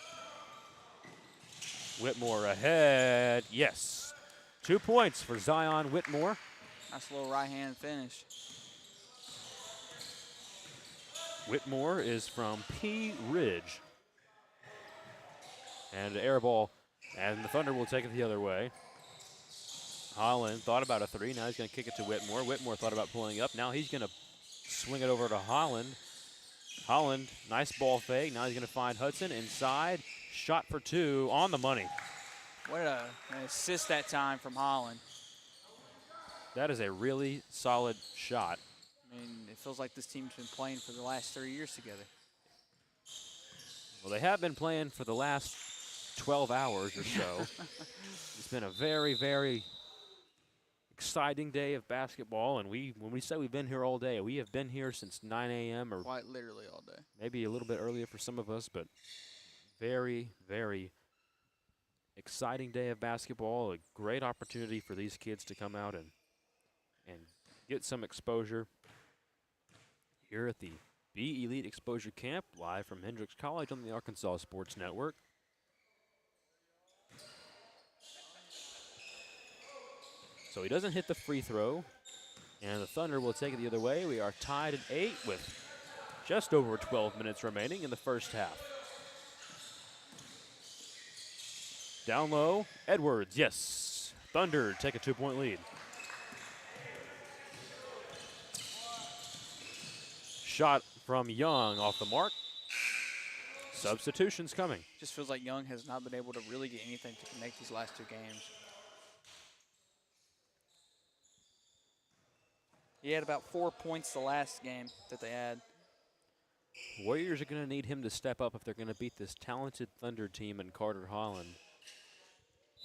Whitmore ahead, yes. 2 points for Zion Whitmore. Nice little right-hand finish. Whitmore is from Pea Ridge. And an air ball, and the Thunder will take it the other way. Holland thought about a 3, now he's going to kick it to Whitmore. Whitmore thought about pulling up, now he's going to swing it over to Holland. Holland, nice ball fake, now he's going to find Hudson inside. Shot for 2, on the money. What an assist that time from Holland. That is a really solid shot. I mean, it feels like this team's been playing for the last 3 years together. Well, they have been playing for the last 12 hours or so. It's been a very, very exciting day of basketball, and when we say we've been here all day, we have been here since 9 a.m. or quite literally all day. Maybe a little bit earlier for some of us, but very, very exciting day of basketball. A great opportunity for these kids to come out and get some exposure here at the Be Elite Exposure Camp, live from Hendrix College on the Arkansas Sports Network. So he doesn't hit the free throw, and the Thunder will take it the other way. We are tied at 8 with just over 12 minutes remaining in the first half. Down low, Edwards, yes. Thunder take a 2-point lead. shot from Young off the mark. Substitutions coming. Just feels like Young has not been able to really get anything to connect these last 2 games. He had about 4 points the last game that they had. Warriors are going to need him to step up if they're going to beat this talented Thunder team and Carter Holland.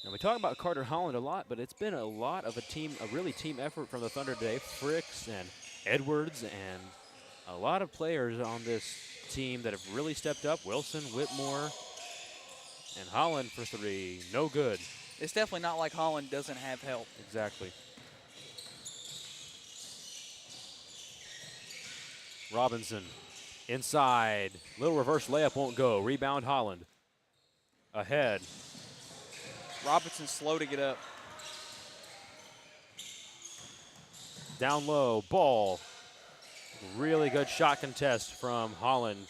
Now, we talk about Carter Holland a lot, but it's been a lot of a really team effort from the Thunder today. Fricks and Edwards and a lot of players on this team that have really stepped up. Wilson, Whitmore, and Holland for 3. No good. It's definitely not like Holland doesn't have help. Exactly. Robinson inside. Little reverse layup won't go. Rebound Holland. Ahead. Robinson's slow to get up. Down low. Ball. Really good shot contest from Holland.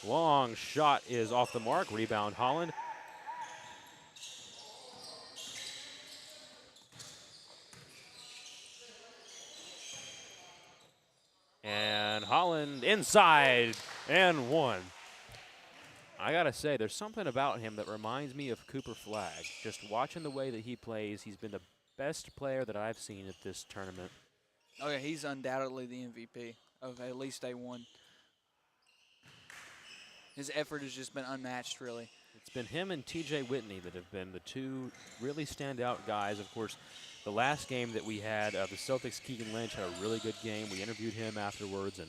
Long shot is off the mark. Rebound Holland. And Holland inside and 1. I got to say, there's something about him that reminds me of Cooper Flagg. Just watching the way that he plays, he's been the best player that I've seen at this tournament. Oh, yeah, he's undoubtedly the MVP of at least day 1. His effort has just been unmatched, really. It's been him and T.J. Whitney that have been the 2 really standout guys. Of course, the last game that we had, the Celtics, Keegan Lynch had a really good game. We interviewed him afterwards,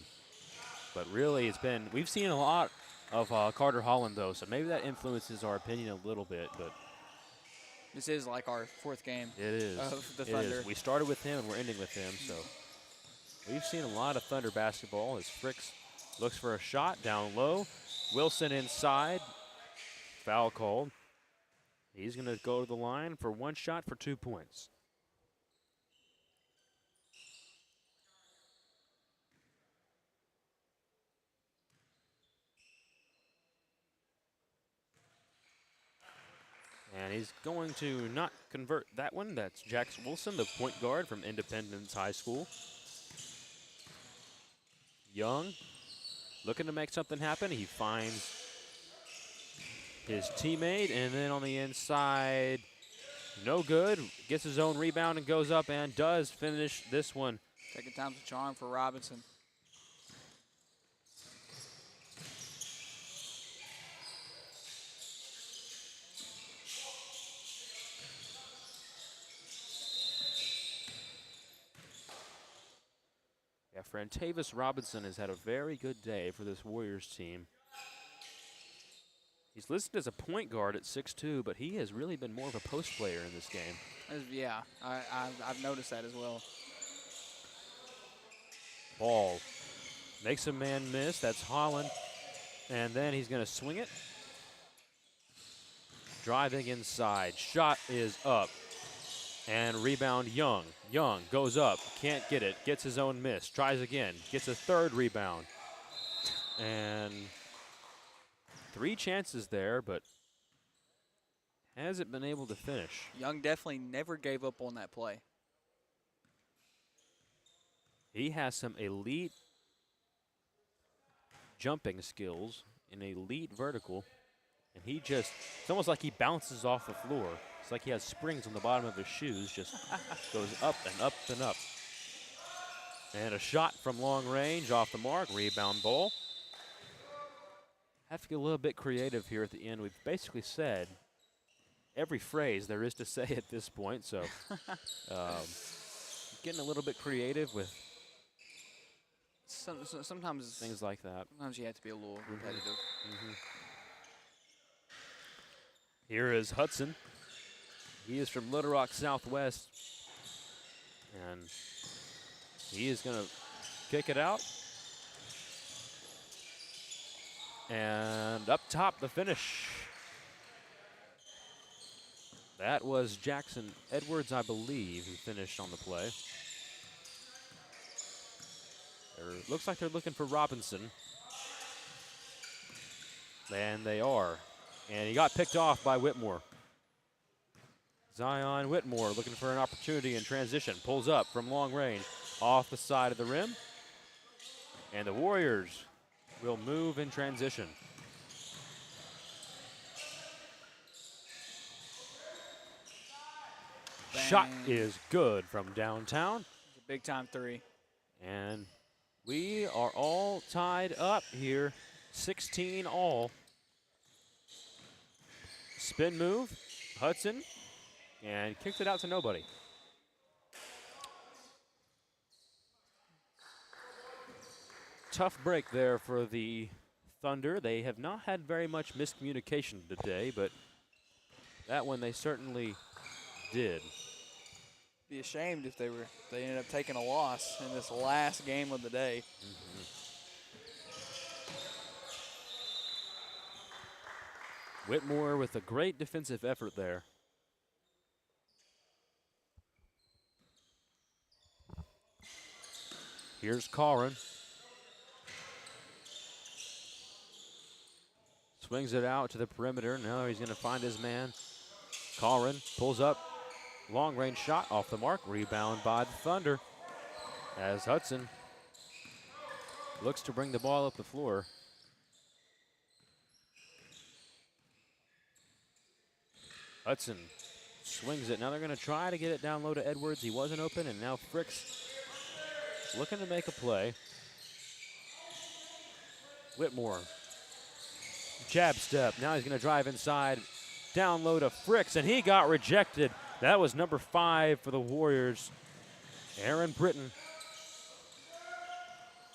but really we've seen a lot of Carter Holland, though, so maybe that influences our opinion a little bit. But this is like our 4th game of the Thunder. We started with him and we're ending with him, so we've seen a lot of Thunder basketball as Fricks looks for a shot down low. Wilson inside. Foul called. He's going to go to the line for 1 shot for 2 points. And he's going to not convert that one. That's Jax Wilson, the point guard from Independence High School. Young looking to make something happen. He finds his teammate, and then on the inside, no good. Gets his own rebound and goes up and does finish this one. Second time's a charm for Robinson. Yeah, Frantavis Robinson has had a very good day for this Warriors team. He's listed as a point guard at 6'2", but he has really been more of a post player in this game. Yeah, I've noticed that as well. Ball makes a man miss. That's Holland. And then he's going to swing it. Driving inside. Shot is up. And rebound Young. Young goes up. Can't get it. Gets his own miss. Tries again. Gets a 3rd rebound. And 3 chances there, but hasn't been able to finish. Young definitely never gave up on that play. He has some elite jumping skills, an elite vertical, and it's almost like he bounces off the floor. It's like he has springs on the bottom of his shoes, just goes up and up and up. And a shot from long range off the mark, rebound Ball. Have to get a little bit creative here at the end. We've basically said every phrase there is to say at this point, so getting a little bit creative with sometimes things like that. Sometimes you have to be a little repetitive. Here is Hudson. He is from Little Rock Southwest, and he is going to kick it out. And up top, the finish. That was Jackson Edwards, I believe, who finished on the play. Looks like they're looking for Robinson. And they are. And he got picked off by Whitmore. Zion Whitmore looking for an opportunity in transition. Pulls up from long range off the side of the rim. And the Warriors will move in transition. Shot is good from downtown. Big time three. And we are all tied up here, 16 all. Spin move, Hudson, and kicked it out to nobody. Tough break there for the Thunder. They have not had very much miscommunication today, but that one they certainly did. Be ashamed if they ended up taking a loss in this last game of the day. Whitmore with a great defensive effort there. Here's Corrin. Swings it out to the perimeter. Now he's going to find his man. Corrin pulls up. Long range shot off the mark. Rebound by the Thunder as Hudson looks to bring the ball up the floor. Hudson swings it. Now they're going to try to get it down low to Edwards. He wasn't open, and now Fricks looking to make a play. Whitmore. Jab step. Now he's going to drive inside. Down low to Fricks, and he got rejected. That was number 5 for the Warriors, Aaron Britton.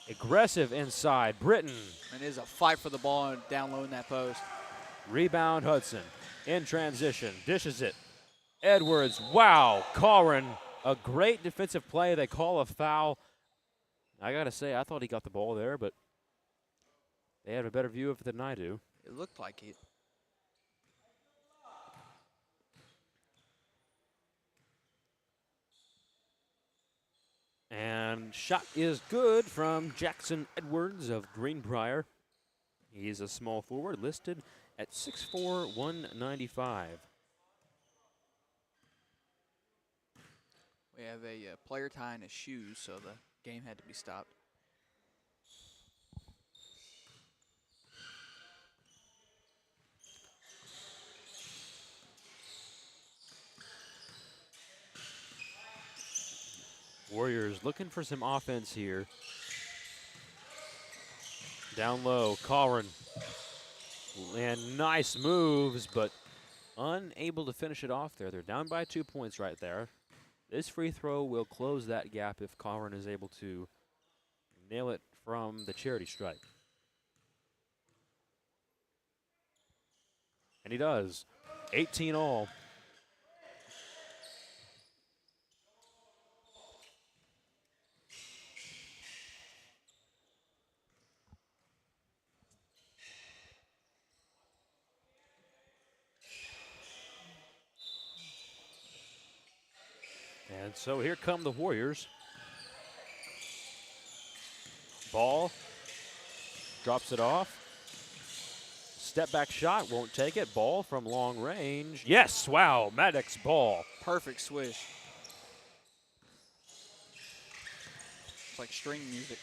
Aggressive inside, Britton. And it is a fight for the ball and down low in that post. Rebound Hudson in transition, dishes it. Edwards, wow, Corrin, a great defensive play. They call a foul. I gotta say, I thought he got the ball there, but they have a better view of it than I do. It looked like it. And shot is good from Jackson Edwards of Greenbrier. He's a small forward listed at 6'4", 195. We have a player tying his shoes, so the game had to be stopped. Warriors looking for some offense here. Down low, Corrin. And nice moves, but unable to finish it off there. They're down by 2 points right there. This free throw will close that gap if Corrin is able to nail it from the charity stripe. And he does. 18 all. And so here come the Warriors. Ball, drops it off. Step back shot, won't take it. Ball from long range. Yes, wow, Maddox ball. Perfect swish. It's like string music.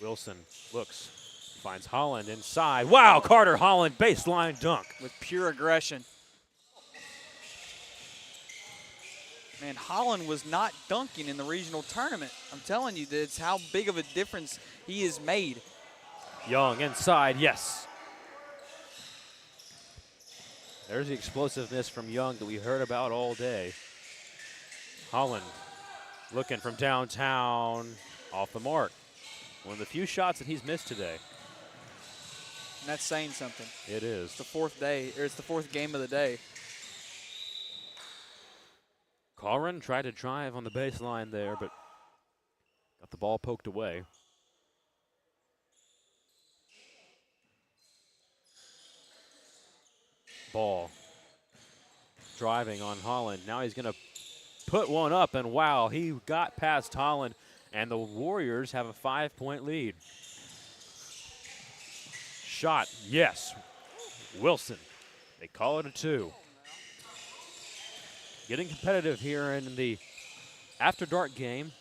Wilson looks, finds Holland inside. Wow, Carter Holland baseline dunk. With pure aggression. Man, Holland was not dunking in the regional tournament. I'm telling you, that's how big of a difference he has made. Young inside, yes. There's the explosiveness from Young that we heard about all day. Holland looking from downtown, off the mark. One of the few shots that he's missed today. And that's saying something. It is. It's the fourth day, or it's the fourth game of the day. Corrin tried to drive on the baseline there, but got the ball poked away. Ball driving on Holland. Now he's going to put one up, and wow, he got past Holland, and the Warriors have a 5-point lead. Shot, yes. Wilson. They call it a 2. Getting competitive here in the after dark game.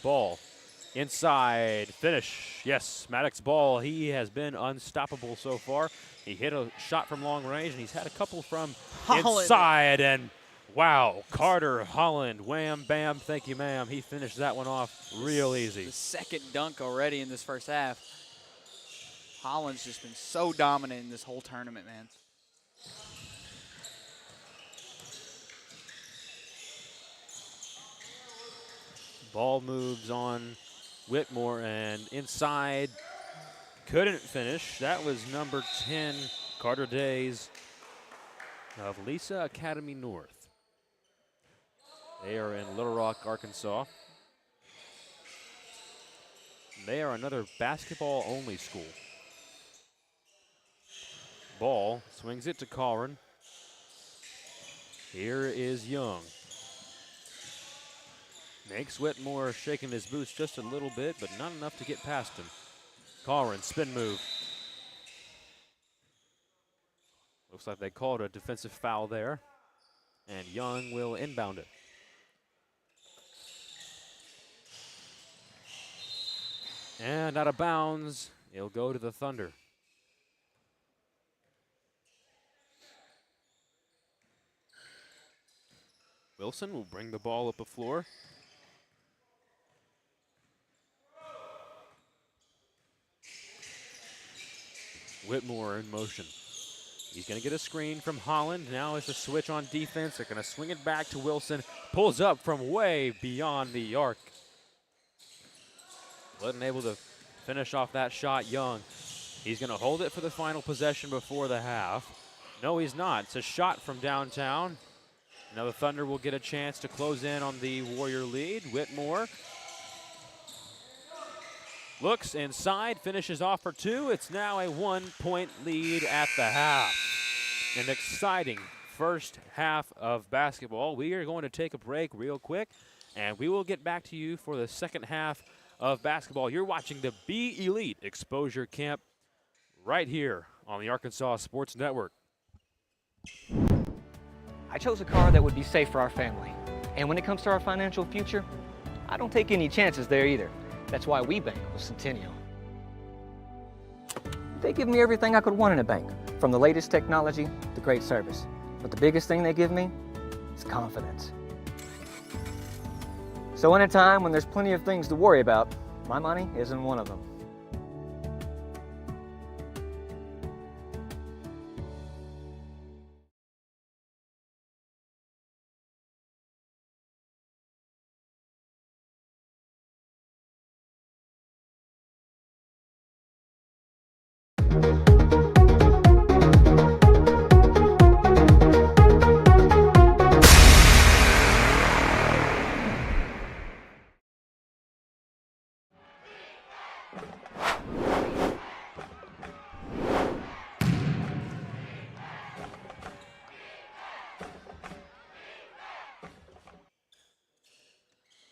Ball inside, finish. Yes, Maddox Ball, he has been unstoppable so far. He hit a shot from long range, and he's had a couple from inside, and wow, Carter Holland, wham, bam, thank you, ma'am. He finished that one off real easy. The second dunk already in this first half. Holland's just been so dominant in this whole tournament, man. Ball moves on Whitmore, and inside, couldn't finish. That was number 10, Carter Days of Lisa Academy North. They are in Little Rock, Arkansas. They are another basketball-only school. Ball swings it to Colrin. Here is Young. Makes Whitmore shaking his boots just a little bit, but not enough to get past him. Colrin, spin move. Looks like they called a defensive foul there, and Young will inbound it. And out of bounds, it'll go to the Thunder. Wilson will bring the ball up the floor. Whitmore in motion. He's going to get a screen from Holland. Now it's a switch on defense. They're going to swing it back to Wilson. Pulls up from way beyond the arc. Wasn't able to finish off that shot. Young. He's going to hold it for the final possession before the half. No, he's not. It's a shot from downtown. Now the Thunder will get a chance to close in on the Warrior lead. Whitmore looks inside, finishes off for two. It's now a 1-point lead at the half. An exciting first half of basketball. We are going to take a break real quick, and we will get back to you for the second half of basketball. You're watching the Be Elite Exposure Camp right here on the Arkansas Sports Network. I chose a car that would be safe for our family. And when it comes to our financial future, I don't take any chances there either. That's why we bank with Centennial. They give me everything I could want in a bank, from the latest technology to great service. But the biggest thing they give me is confidence. So in a time when there's plenty of things to worry about, my money isn't one of them.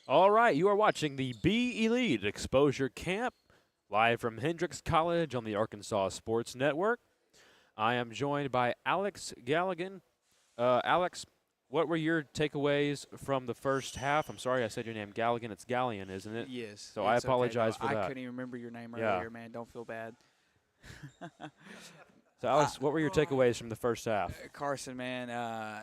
All right, you are watching the Be Elite Exposure Camp, live from Hendrix College on the Arkansas Sports Network. I am joined by Alex Galligan. Alex, what were your takeaways from the first half? I'm sorry I said your name Galligan. It's Gallian, isn't it? Yes. So I apologize for that. I couldn't even remember your name earlier, man. Don't feel bad. So, Alex, what were your takeaways from the first half? Carson, man,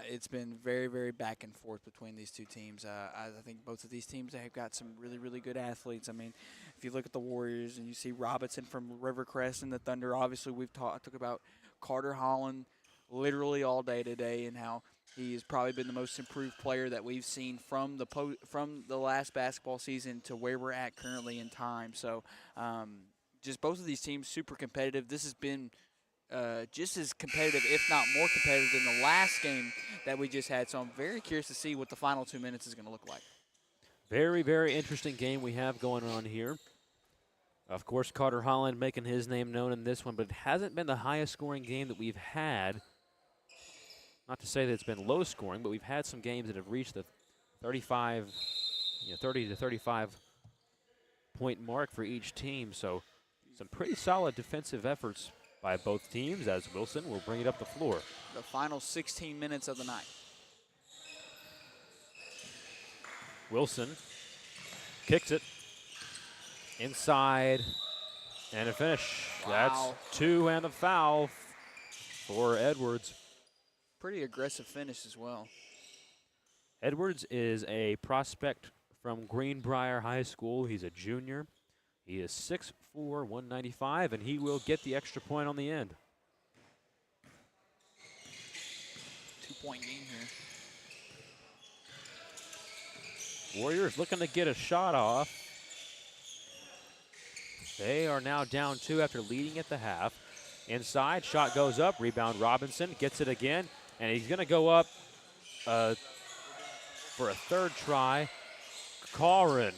it's been very, very back and forth between these two teams. I think both of these teams have got some really, really good athletes. I mean, if you look at the Warriors and you see Robinson from Rivercrest and the Thunder, obviously we've talked about Carter Holland literally all day today and how he has probably been the most improved player that we've seen from the last basketball season to where we're at currently in time. So just both of these teams super competitive. This has been just as competitive, if not more competitive, than the last game that we just had. So I'm very curious to see what the final 2 minutes is going to look like. Very, very interesting game we have going on here. Of course, Carter Holland making his name known in this one, but it hasn't been the highest scoring game that we've had. Not to say that it's been low scoring, but we've had some games that have reached the 30 to 35 point mark for each team. So some pretty solid defensive efforts by both teams, as Wilson will bring it up the floor. The final 16 minutes of the night. Wilson kicks it Inside. And a finish. Wow. That's 2 and a foul for Edwards. Pretty aggressive finish as well. Edwards is a prospect from Greenbrier High School. He's a junior. He is 6'4", 195, and he will get the extra point on the end. 2-point game here. Warriors looking to get a shot off. They are now down 2 after leading at the half. Inside, shot goes up, rebound Robinson, gets it again, and he's going to go up for a third try. Corin,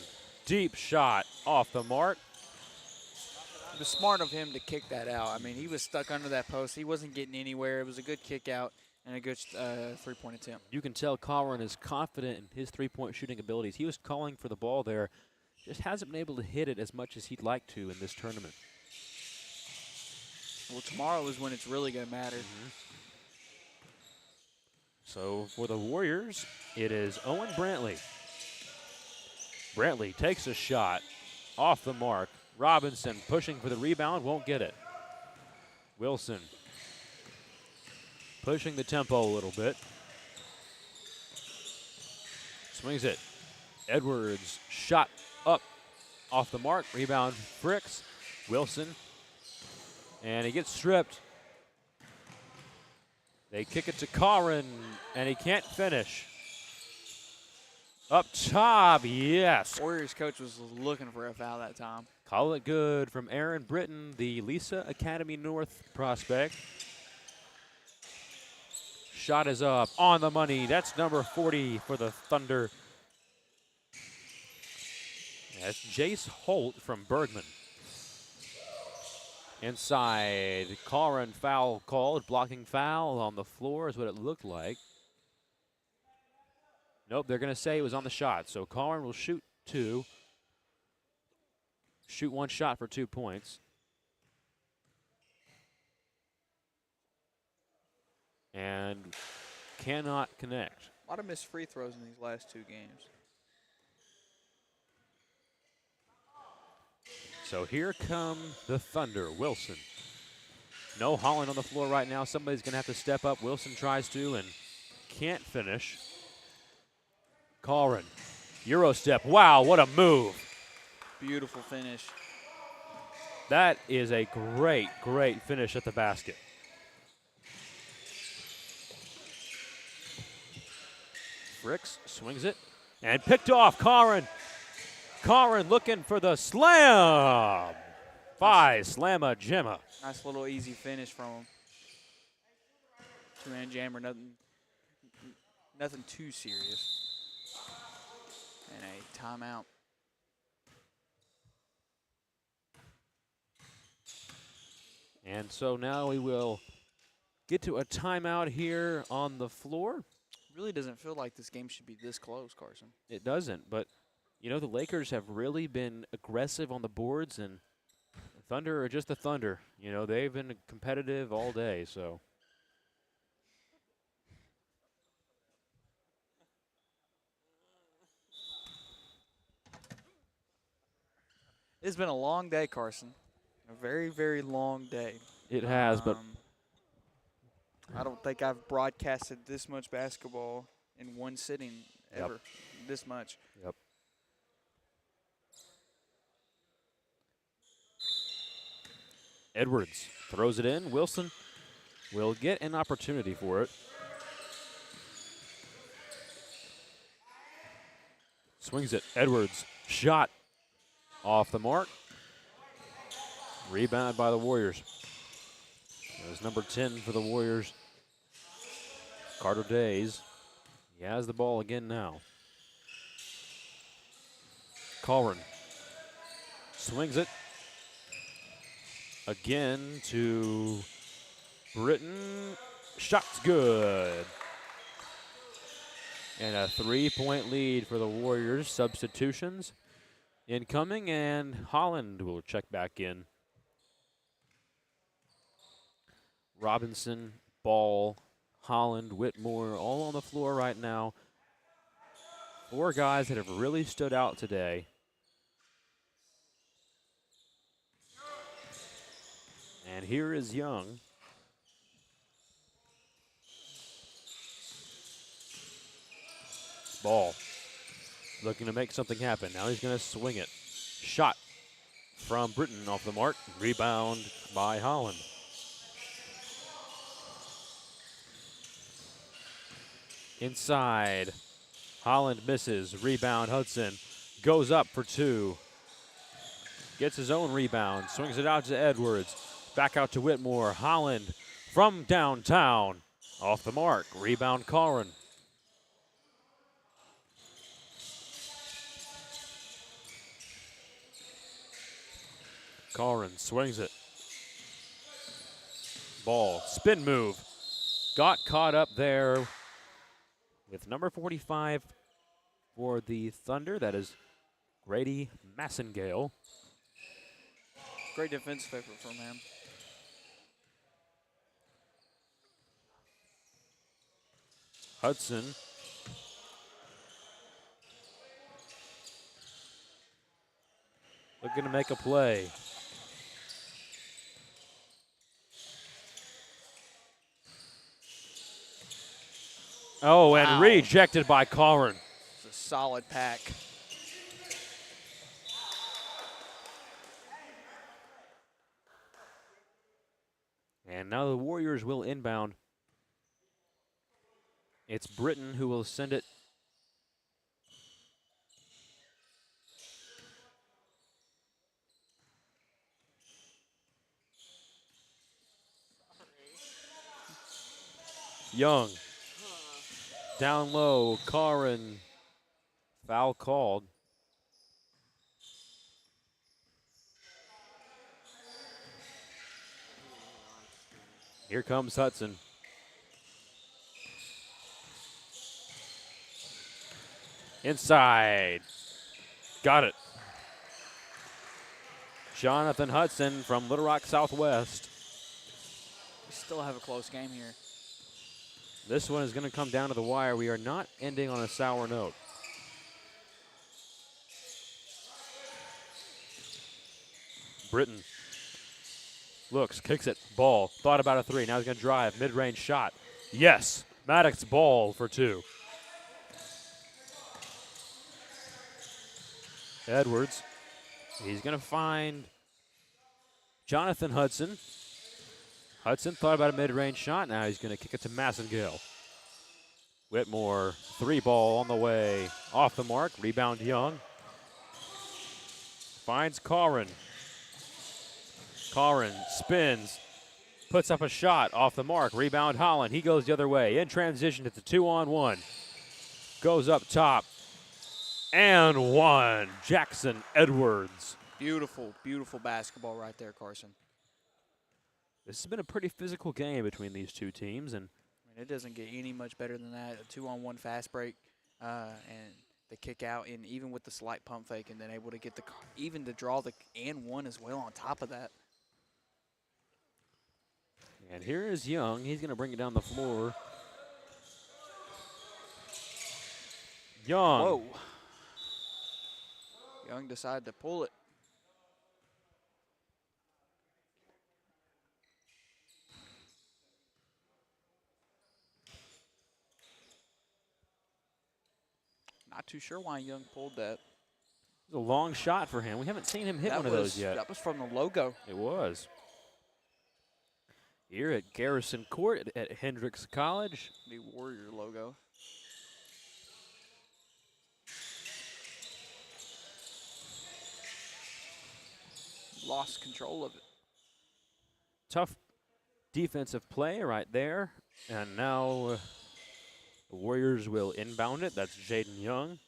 deep shot off the mark. It was smart of him to kick that out. I mean, he was stuck under that post. He wasn't getting anywhere. It was a good kick out and a good three-point attempt. You can tell Corin is confident in his three-point shooting abilities. He was calling for the ball there, just hasn't been able to hit it as much as he'd like to in this tournament. Well, tomorrow is when it's really going to matter. So for the Warriors, it is Owen Brantley. Brantley takes a shot off the mark. Robinson pushing for the rebound, won't get it. Wilson pushing the tempo a little bit. Swings it. Edwards shot up off the mark. Rebound Fricks. Wilson. And he gets stripped. They kick it to Corin, and he can't finish. Up top, yes. Warriors coach was looking for a foul that time. Call it good from Aaron Britton, the Lisa Academy North prospect. Shot is up on the money. That's number 40 for the Thunder. That's Jace Holt from Bergman. Inside, Corin foul called. Blocking foul on the floor is what it looked like. Nope, they're going to say it was on the shot. So Corin will shoot 2. Shoot 1 shot for 2 points. And cannot connect. A lot of missed free throws in these last 2 games. So here come the Thunder. Wilson. No Holland on the floor right now. Somebody's going to have to step up. Wilson tries to and can't finish. Corin. Euro step. Wow, what a move. Beautiful finish. That is a great, great finish at the basket. Fricks swings it and picked off Corin. Corin looking for the slam. Five slamma jamma. Nice little easy finish from him. 2-man jammer, nothing too serious. And a timeout. And so now we will get to a timeout here on the floor. Really doesn't feel like this game should be this close, Carson. It doesn't, but you know, the Lakers have really been aggressive on the boards, and the Thunder are just the Thunder. You know, they've been competitive all day, so. It's been a long day, Carson. A very, very long day. It has, but I don't think I've broadcasted this much basketball in one sitting ever. Yep. This much. Yep. Edwards throws it in. Wilson will get an opportunity for it. Swings it. Edwards. Shot off the mark. Rebound by the Warriors. There's number 10 for the Warriors. Carter Days. He has the ball again now. Corin swings it. Again to Britton. Shot's good. And a 3-point lead for the Warriors. Substitutions incoming, and Holland will check back in. Robinson, Ball, Holland, Whitmore, all on the floor right now. 4 guys that have really stood out today. And here is Young. Ball. Looking to make something happen. Now he's going to swing it. Shot from Britton off the mark. Rebound by Holland. Inside. Holland misses. Rebound Hudson. Goes up for two. Gets his own rebound. Swings it out to Edwards. Back out to Whitmore. Holland from downtown. Off the mark. Rebound Corrin. Corrin swings it. Ball. Spin move. Got caught up there with number 45 for the Thunder. That is Grady Massengale. Great defensive effort from him. Hudson. Looking to make a play. Oh, and Wow. rejected by Corrin. It's a solid pack. And now the Warriors will inbound. It's Britton who will send it. Young. Down low, Corrin. Foul called. Here comes Hudson. Inside. Got it. Jonathan Hudson from Little Rock Southwest. We still have a close game here. This one is going to come down to the wire. We are not ending on a sour note. Britton looks, kicks it, ball, thought about a three. Now he's going to drive, mid-range shot. Yes, Maddox ball for two. Edwards, he's going to find Jonathan Hudson. Hudson thought about a mid-range shot. Now he's going to kick it to Massengale. Whitmore, three ball on the way. Off the mark, rebound Young. Finds Corrin. Corrin spins, puts up a shot off the mark. Rebound Holland. He goes the other way. In transition, it's a 2-on-1. Goes up top. And one. Jackson Edwards. Beautiful, beautiful basketball right there, Carson. This has been a pretty physical game between these two teams, and I mean, it doesn't get any much better than that. A 2-on-1 fast break, and the kick out, and even with the slight pump fake, and then able to get the even to draw the and one as well on top of that. And here is Young. He's going to bring it down the floor. Young. Whoa. Young decided to pull it. Not too sure why Young pulled that. It was a long shot for him. We haven't seen him hit one of those yet. That was from the logo. It was. Here at Garrison Court at Hendrix College. The Warrior logo. Lost control of it. Tough defensive play right there. And now the Warriors will inbound it. That's Jaden Young.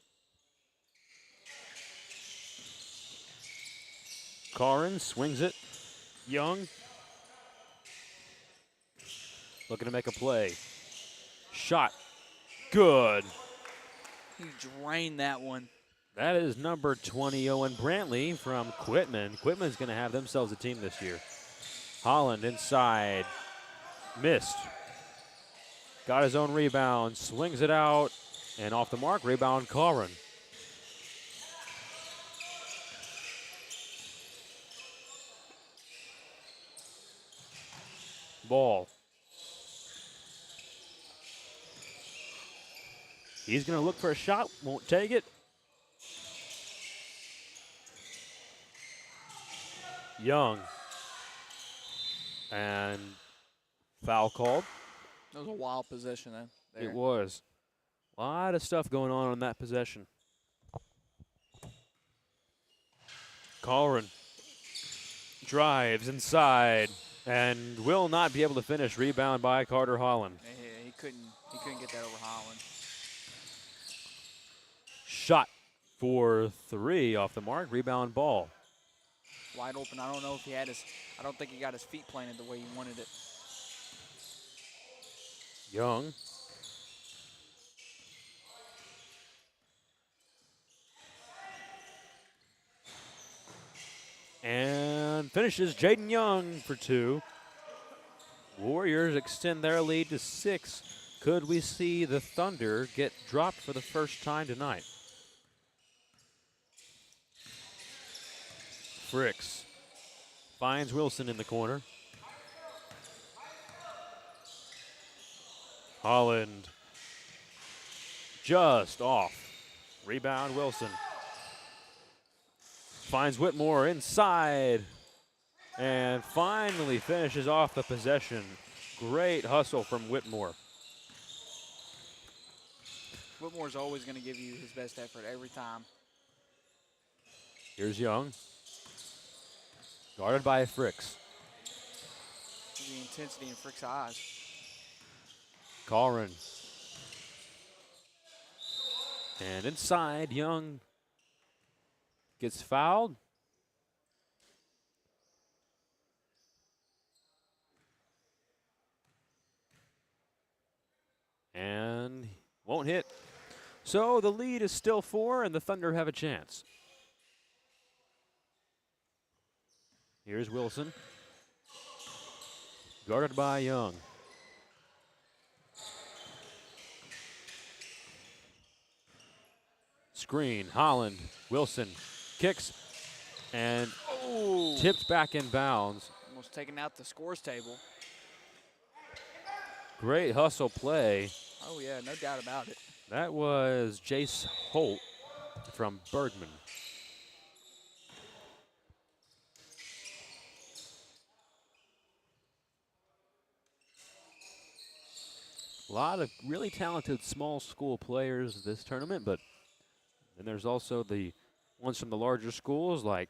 Corrin swings it. Young looking to make a play. Shot. Good. He drained that one. That is number 20, Owen Brantley from Quitman. Quitman's going to have themselves a team this year. Holland inside. Missed. Got his own rebound. Swings it out. And off the mark, rebound Corrin. ball. He's going to look for a shot, won't take it. Young. And foul called. That was a wild possession then. There. It was. A lot of stuff going on that possession. Colrin drives inside and will not be able to finish. Rebound by Carter Holland. He couldn't get that over Holland. Shot for 3 off the mark. Rebound ball. Wide open. I don't know if I don't think he got his feet planted the way he wanted it. Young. And finishes Jaden Young for 2. Warriors extend their lead to 6. Could we see the Thunder get dropped for the first time tonight? Fricks finds Wilson in the corner. Holland just off. Rebound Wilson. Finds Whitmore inside. And finally finishes off the possession. Great hustle from Whitmore. Whitmore's always going to give you his best effort every time. Here's Young. Guarded by Fricks. The intensity in Frick's eyes. Colrin. And inside, Young gets fouled. And won't hit. So the lead is still 4, and the Thunder have a chance. Here's Wilson. Guarded by Young. Screen, Holland, Wilson kicks and tipped back in bounds. Almost taking out the scores table. Great hustle play. Oh yeah, no doubt about it. That was Jace Holt from Bergman. A lot of really talented small school players this tournament, but then there's also the ones from the larger schools like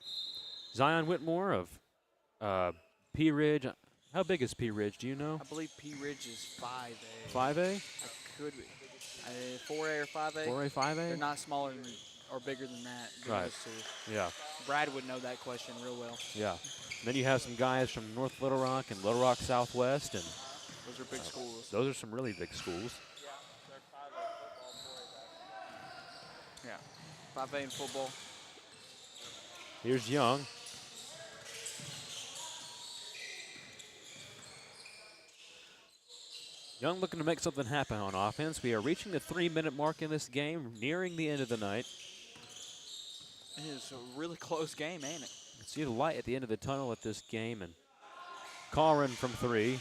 Zion Whitmore of Pea Ridge. How big is Pea Ridge? Do you know? I believe Pea Ridge is 5A. 5A? I could be. 4A or 5A? 4A, 5A? They're not smaller than, or bigger than that. Right. Those two. Yeah. Brad would know that question real well. Yeah. And then you have some guys from North Little Rock and Little Rock Southwest, and those are big schools. Those are some really big schools. Yeah. 5A in football. Here's Young. Young looking to make something happen on offense. We are reaching the 3-minute mark in this game, nearing the end of the night. It is a really close game, ain't it? You can see the light at the end of the tunnel at this game. And Colrin from 3.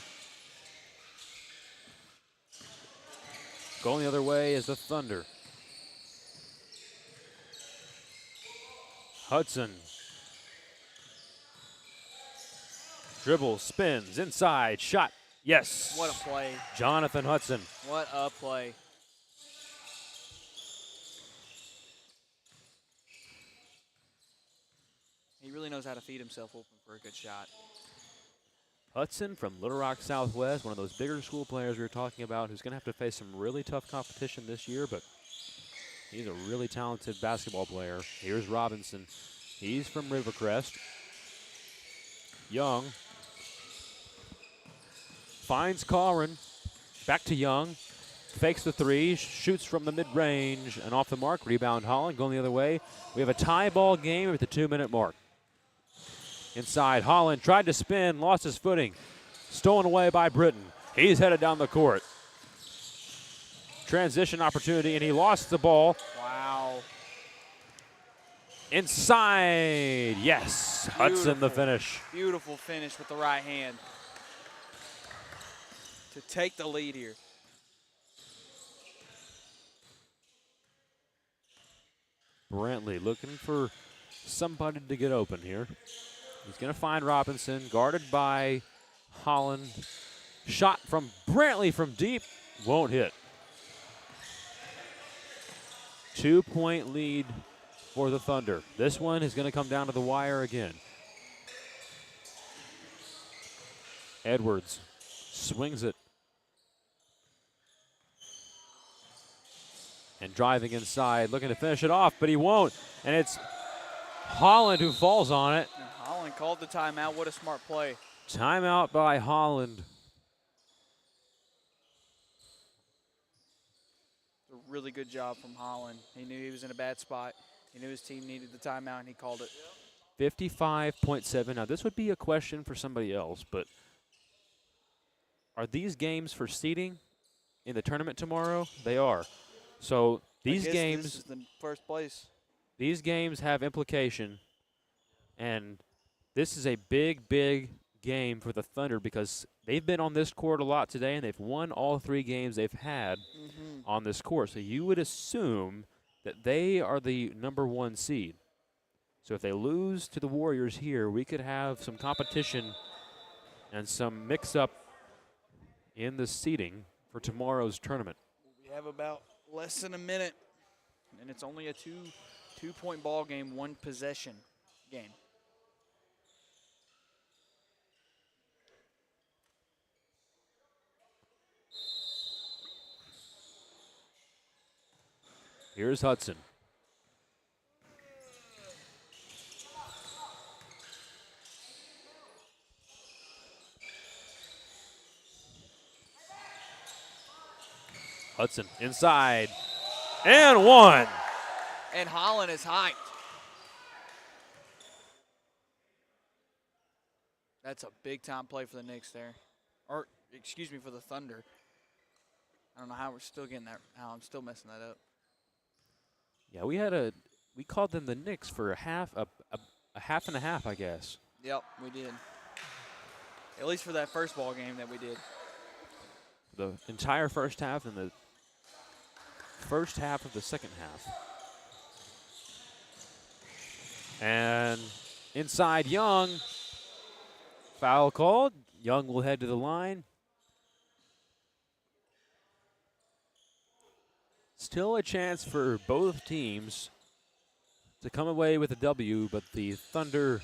Going the other way is the Thunder. Hudson. Dribbles, spins, inside, shot. Yes. What a play. Jonathan Hudson. What a play. He really knows how to feed himself open for a good shot. Hudson from Little Rock Southwest, one of those bigger school players we were talking about, who's going to have to face some really tough competition this year, but he's a really talented basketball player. Here's Robinson. He's from Rivercrest. Young finds Colrin. Back to Young. Fakes the 3, shoots from the mid-range, and off the mark. Rebound Holland going the other way. We have a tie ball game at the 2-minute mark. Inside, Holland tried to spin, lost his footing. Stolen away by Britton. He's headed down the court. Transition opportunity, and he lost the ball. Wow. Inside, yes. Beautiful. Hudson the finish. Beautiful finish with the right hand. to take the lead here. Brantley looking for somebody to get open here. He's going to find Robinson, guarded by Holland. Shot from Brantley from deep, won't hit. 2-point lead for the Thunder. This one is going to come down to the wire again. Edwards swings it. And driving inside, looking to finish it off, but he won't. And it's Holland who falls on it. And Holland called the timeout. What a smart play. Timeout by Holland. A really good job from Holland. He knew he was in a bad spot. He knew his team needed the timeout, and he called it. 55.7. Now, this would be a question for somebody else, but are these games for seeding in the tournament tomorrow? They are. So these games, this is the first place. These games have implication, and this is a big, big game for the Thunder because they've been on this court a lot today, and they've won all 3 games they've had on this court. So you would assume that they are the #1 seed. So if they lose to the Warriors here, we could have some competition and some mix-up in the seeding for tomorrow's tournament. We have about less than a minute, and it's only a two-point ball game, 1 possession game. Here's Hudson. Hudson inside, and 1. And Holland is hyped. That's a big-time play for the Knicks there. Or, excuse me, for the Thunder. I don't know how we're still getting that, how I'm still messing that up. Yeah, we called them the Knicks for a half and a half, I guess. Yep, we did. At least for that first ball game that we did. The entire first half and the first half of the second half. And inside Young. Foul called. Young will head to the line. Still a chance for both teams to come away with a W, but the Thunder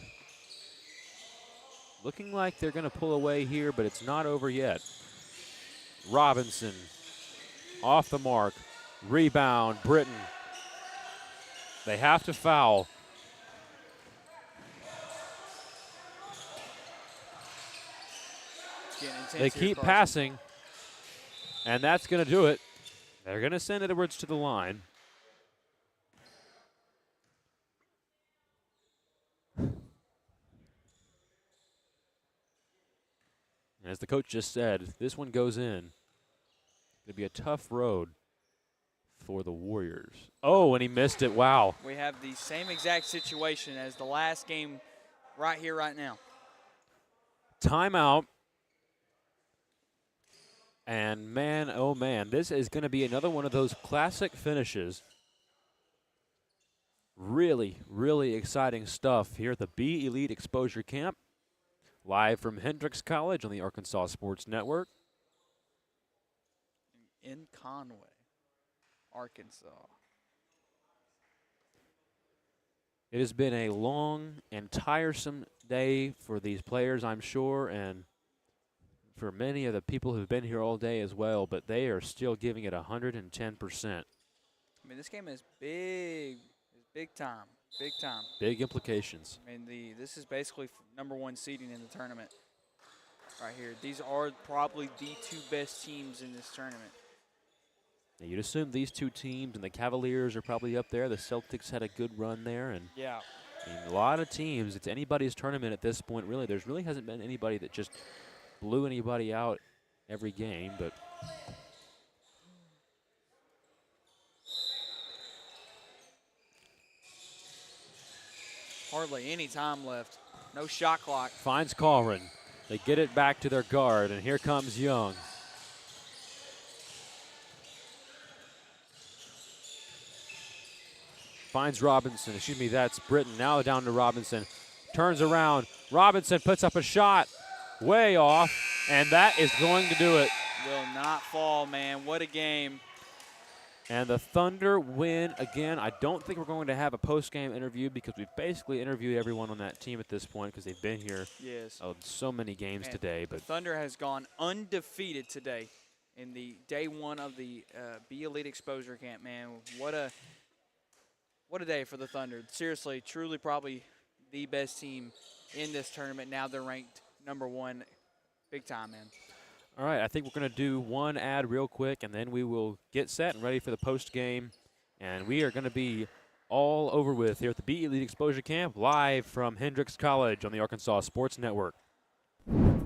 looking like they're going to pull away here, but it's not over yet. Robinson off the mark. Rebound, Britton. They have to foul. They keep passing, and that's going to do it. They're going to send Edwards to the line. As the coach just said, this one goes in. It'll be a tough road for the Warriors. Oh, and he missed it. Wow. We have the same exact situation as the last game right here, right now. Timeout. And man, oh man, this is going to be another one of those classic finishes. Really, really exciting stuff here at the Be Elite Exposure Camp. Live from Hendrix College on the Arkansas Sports Network. In Conway, Arkansas. It has been a long and tiresome day for these players, I'm sure, and for many of the people who've been here all day as well, but they are still giving it 110%. I mean, this game is big. It's big time. Big time. Big implications. I mean, this is basically #1 seeding in the tournament right here. These are probably the 2 best teams in this tournament. Now you'd assume these 2 teams and the Cavaliers are probably up there. The Celtics had a good run there, and yeah, I mean, a lot of teams. It's anybody's tournament at this point. Really, there's really hasn't been anybody that just blew anybody out every game, but. Hardly any time left. No shot clock. Finds Colrin. They get it back to their guard, and here comes Young. finds Robinson. Excuse me, that's Britton. Now down to Robinson. Turns around. Robinson puts up a shot way off, and that is going to do it. Will not fall, man. What a game. And the Thunder win again. I don't think we're going to have a post-game interview because we've basically interviewed everyone on that team at this point because they've been here so many games today. But the Thunder has gone undefeated today in the day one of the Be Elite Exposure Camp, man. What a day for the Thunder. Seriously, truly probably the best team in this tournament. Now they're ranked #1. Big time, man. All right, I think we're going to do one ad real quick, and then we will get set and ready for the post game. And we are going to be all over with here at the Be Elite Exposure Camp, live from Hendrix College on the Arkansas Sports Network.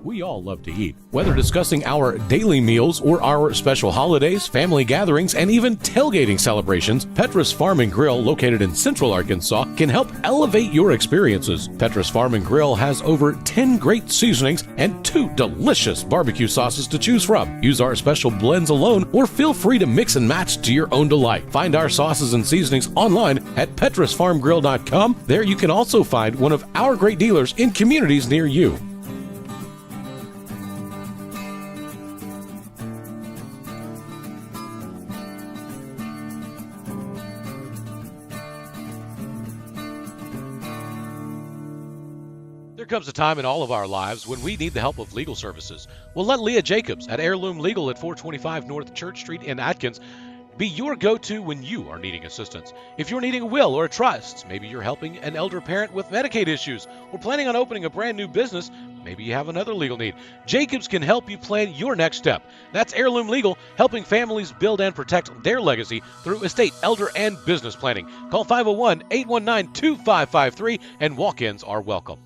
We all love to eat. Whether discussing our daily meals or our special holidays, family gatherings, and even tailgating celebrations, Petrus Farm and Grill, located in Central Arkansas, can help elevate your experiences. Petrus Farm and Grill has over 10 great seasonings and 2 delicious barbecue sauces to choose from. Use our special blends alone or feel free to mix and match to your own delight. Find our sauces and seasonings online at petrusfarmgrill.com. There you can also find one of our great dealers in communities near you. There comes a time in all of our lives when we need the help of legal services. Well, let Leah Jacobs at Heirloom Legal at 425 North Church Street in Atkins be your go-to when you are needing assistance. If you're needing a will or a trust, maybe you're helping an elder parent with Medicaid issues, or planning on opening a brand new business, maybe you have another legal need. Jacobs can help you plan your next step. That's Heirloom Legal, helping families build and protect their legacy through estate, elder, and business planning. Call 501-819-2553, and walk-ins are welcome.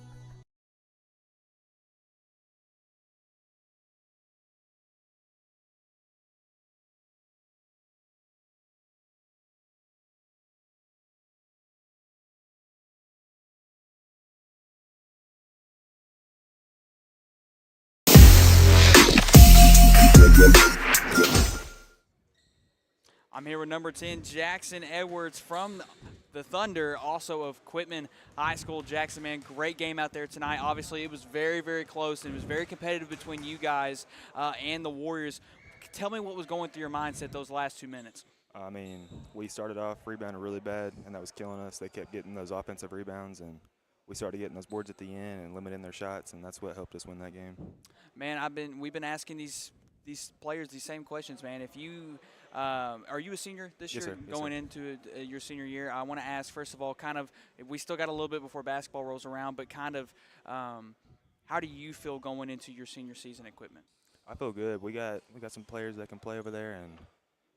I'm here with number 10, Jackson Edwards from the Thunder, also of Quitman High School. Jackson, man, great game out there tonight. Obviously, it was very, very close, and it was very competitive between you guys and the Warriors. Tell me what was going through your mindset those last 2 minutes. I mean, we started off rebounding really bad, and that was killing us. They kept getting those offensive rebounds, and we started getting those boards at the end and limiting their shots, and that's what helped us win that game. Man, we've been asking these players these same questions, man. If you are you a senior this Yes, year, sir. Yes, going sir. into your senior year? I want to ask, first of all, kind of, we still got a little bit before basketball rolls around, but kind of how do you feel going into your senior season at Quitman? I feel good. We got some players that can play over there, and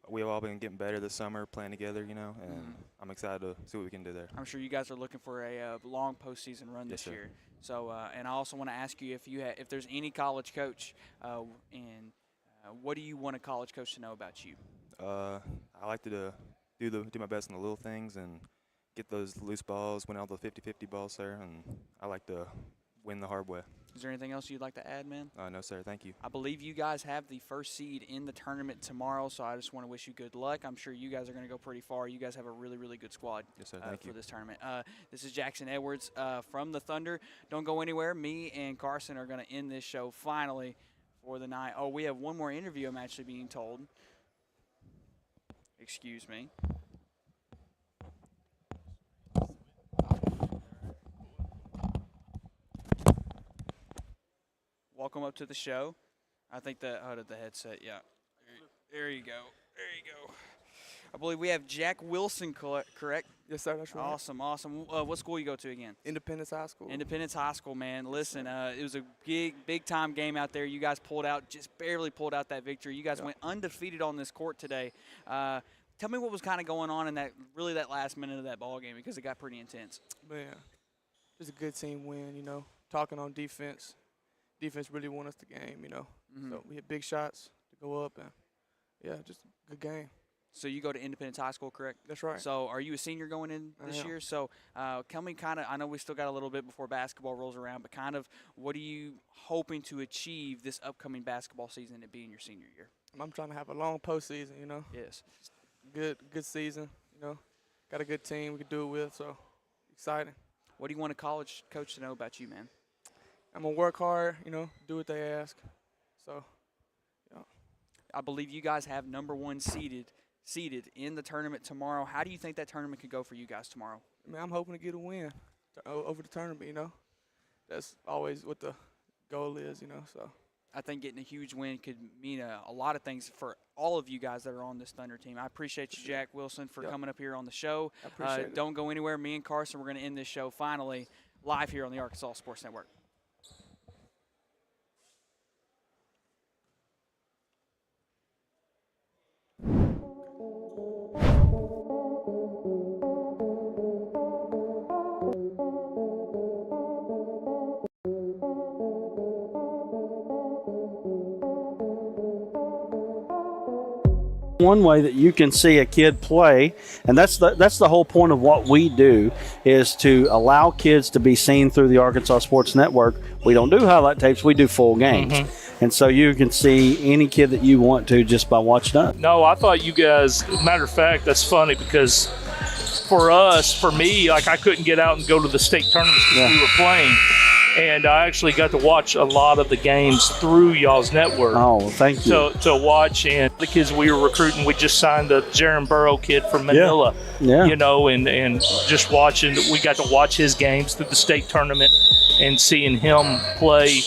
we've all been getting better this summer, playing together, and I'm excited to see what we can do there. I'm sure you guys are looking for a long postseason run Yes, this sir. year. So, and I also want to ask you if there's any college coach, what do you want a college coach to know about you? I like to do my best in the little things and get those loose balls, win all the 50-50 balls there, and I like to win the hard way. Is there anything else you'd like to add, man? No, sir. Thank you. I believe you guys have the first seed in the tournament tomorrow, so I just want to wish you good luck. I'm sure you guys are going to go pretty far. You guys have a really, really good squad Yes, sir. Thank for you. this tournament. This is Jackson Edwards from the Thunder. Don't go anywhere. Me and Carson are going to end this show finally for the night. Oh, we have one more interview, I'm actually being told. Excuse me. Welcome up to the show. I think the headset, yeah. There you go. There you go. I believe we have Jack Wilson, correct? Yes, sir. That's right. Awesome, awesome. What school you go to again? Independence High School. Independence High School, man. Listen, it was a big time game out there. You guys just barely pulled out that victory. You guys went undefeated on this court today. Tell me what was kind of going on in that last minute of that ball game, because it got pretty intense. Man, just a good team win, Talking on defense. Defense really won us the game, So we hit big shots to go up, and, just a good game. So you go to Independence High School, correct? That's right. So are you a senior going in this year? So tell me I know we still got a little bit before basketball rolls around, but kind of what are you hoping to achieve this upcoming basketball season to be in your senior year? I'm trying to have a long postseason, Yes. Good season, got a good team we can do it with, so exciting. What do you want a college coach to know about you, man? I'm going to work hard, do what they ask. So, yeah. I believe you guys have number 1 seeded in the tournament tomorrow. How do you think that tournament could go for you guys tomorrow? I mean, I'm hoping to get a win over the tournament, That's always what the goal is, so. I think getting a huge win could mean a lot of things for all of you guys that are on this Thunder team. I appreciate you, Jack Wilson, for coming up here on the show. I appreciate it. Don't go anywhere. Me and Carson, we're going to end this show finally live here on the Arkansas Sports Network. One way that you can see a kid play, and that's the whole point of what we do, is to allow kids to be seen through the Arkansas Sports Network. We don't do highlight tapes, we do full games. And so you can see any kid that you want to just by watching us. No, I thought you guys, matter of fact, that's funny because for me, like I couldn't get out and go to the state tournaments because we were playing. And I actually got to watch a lot of the games through y'all's network. Oh, thank you. To watch, and the kids we were recruiting, we just signed the Jaron Burrow kid from Manila. Yeah. And just watching, we got to watch his games through the state tournament and seeing him play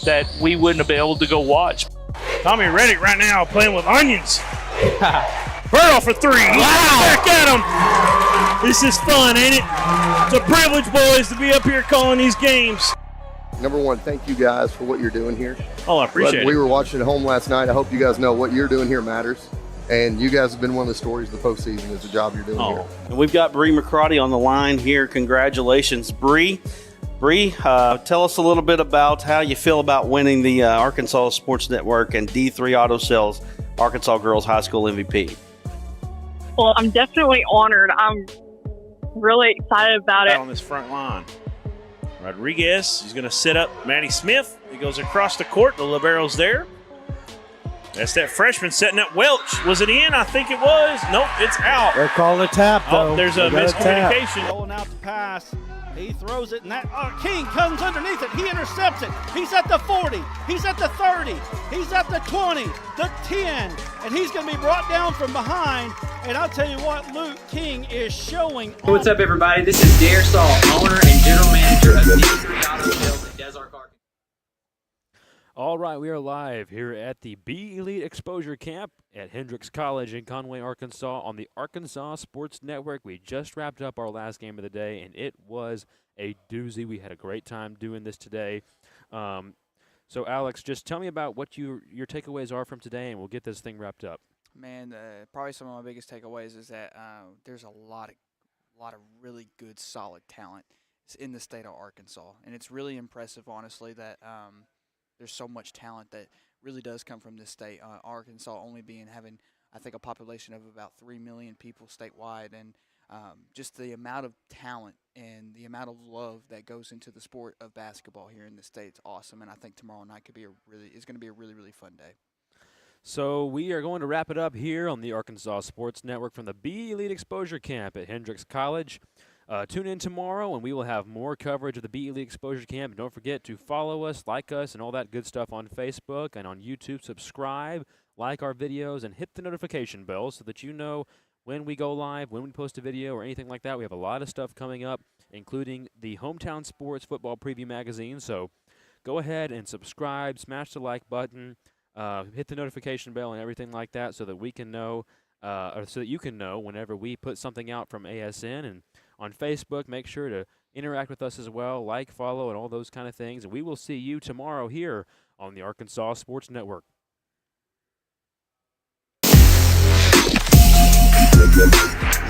that we wouldn't have been able to go watch. Tommy Reddick right now playing with onions. Burrow for 3. Wow. Back at him. This is fun, ain't it? It's a privilege, boys, to be up here calling these games. Number 1, thank you guys for what you're doing here. Oh, I appreciate it. We were watching at home last night. I hope you guys know what you're doing here matters. And you guys have been one of the stories of the postseason is the job you're doing here. And we've got Bree McCarty on the line here. Congratulations, Bree. Bree, tell us a little bit about how you feel about winning the Arkansas Sports Network and D3 Auto Sales Arkansas Girls High School MVP. Well, I'm definitely honored. I'm really excited about it. On this front line. Rodriguez, he's going to set up Maddie Smith. He goes across the court. The libero's there. That's that freshman setting up Welch. Was it in? I think it was. Nope, it's out. They're calling a tap, though. Oh, there's a miscommunication. Rolling out the pass. He throws it, and King comes underneath it. He intercepts it. He's at the 40. He's at the 30. He's at the 20, the 10, and he's going to be brought down from behind. And I'll tell you what, Luke King is showing. What's up, everybody? This is Dare Saul, owner and general manager of D3 Auto Sales in Des Arc, Arkansas. All right, we are live here at the Be Elite Exposure Camp at Hendrix College in Conway, Arkansas on the Arkansas Sports Network. We just wrapped up our last game of the day, and it was a doozy. We had a great time doing this today. So, Alex, just tell me about what your takeaways are from today, and we'll get this thing wrapped up. Man, probably some of my biggest takeaways is that there's a lot of really good, solid talent in the state of Arkansas, and it's really impressive, honestly, that there's so much talent that really does come from this state. Arkansas only having, I think, a population of about 3 million people statewide, and just the amount of talent and the amount of love that goes into the sport of basketball here in the state is awesome. And I think tomorrow night is going to be a really, really fun day. So we are going to wrap it up here on the Arkansas Sports Network from the Be Elite Exposure Camp at Hendrix College. Tune in tomorrow, and we will have more coverage of the Be Elite Exposure Camp. And don't forget to follow us, like us, and all that good stuff on Facebook and on YouTube. Subscribe, like our videos, and hit the notification bell so that you know when we go live, when we post a video, or anything like that. We have a lot of stuff coming up, including the Hometown Sports Football Preview Magazine. So go ahead and subscribe, smash the like button, hit the notification bell and everything like that so that we can know, or so that you can know whenever we put something out from ASN. And on Facebook, make sure to interact with us as well, like, follow, and all those kind of things. And we will see you tomorrow here on the Arkansas Sports Network. Good.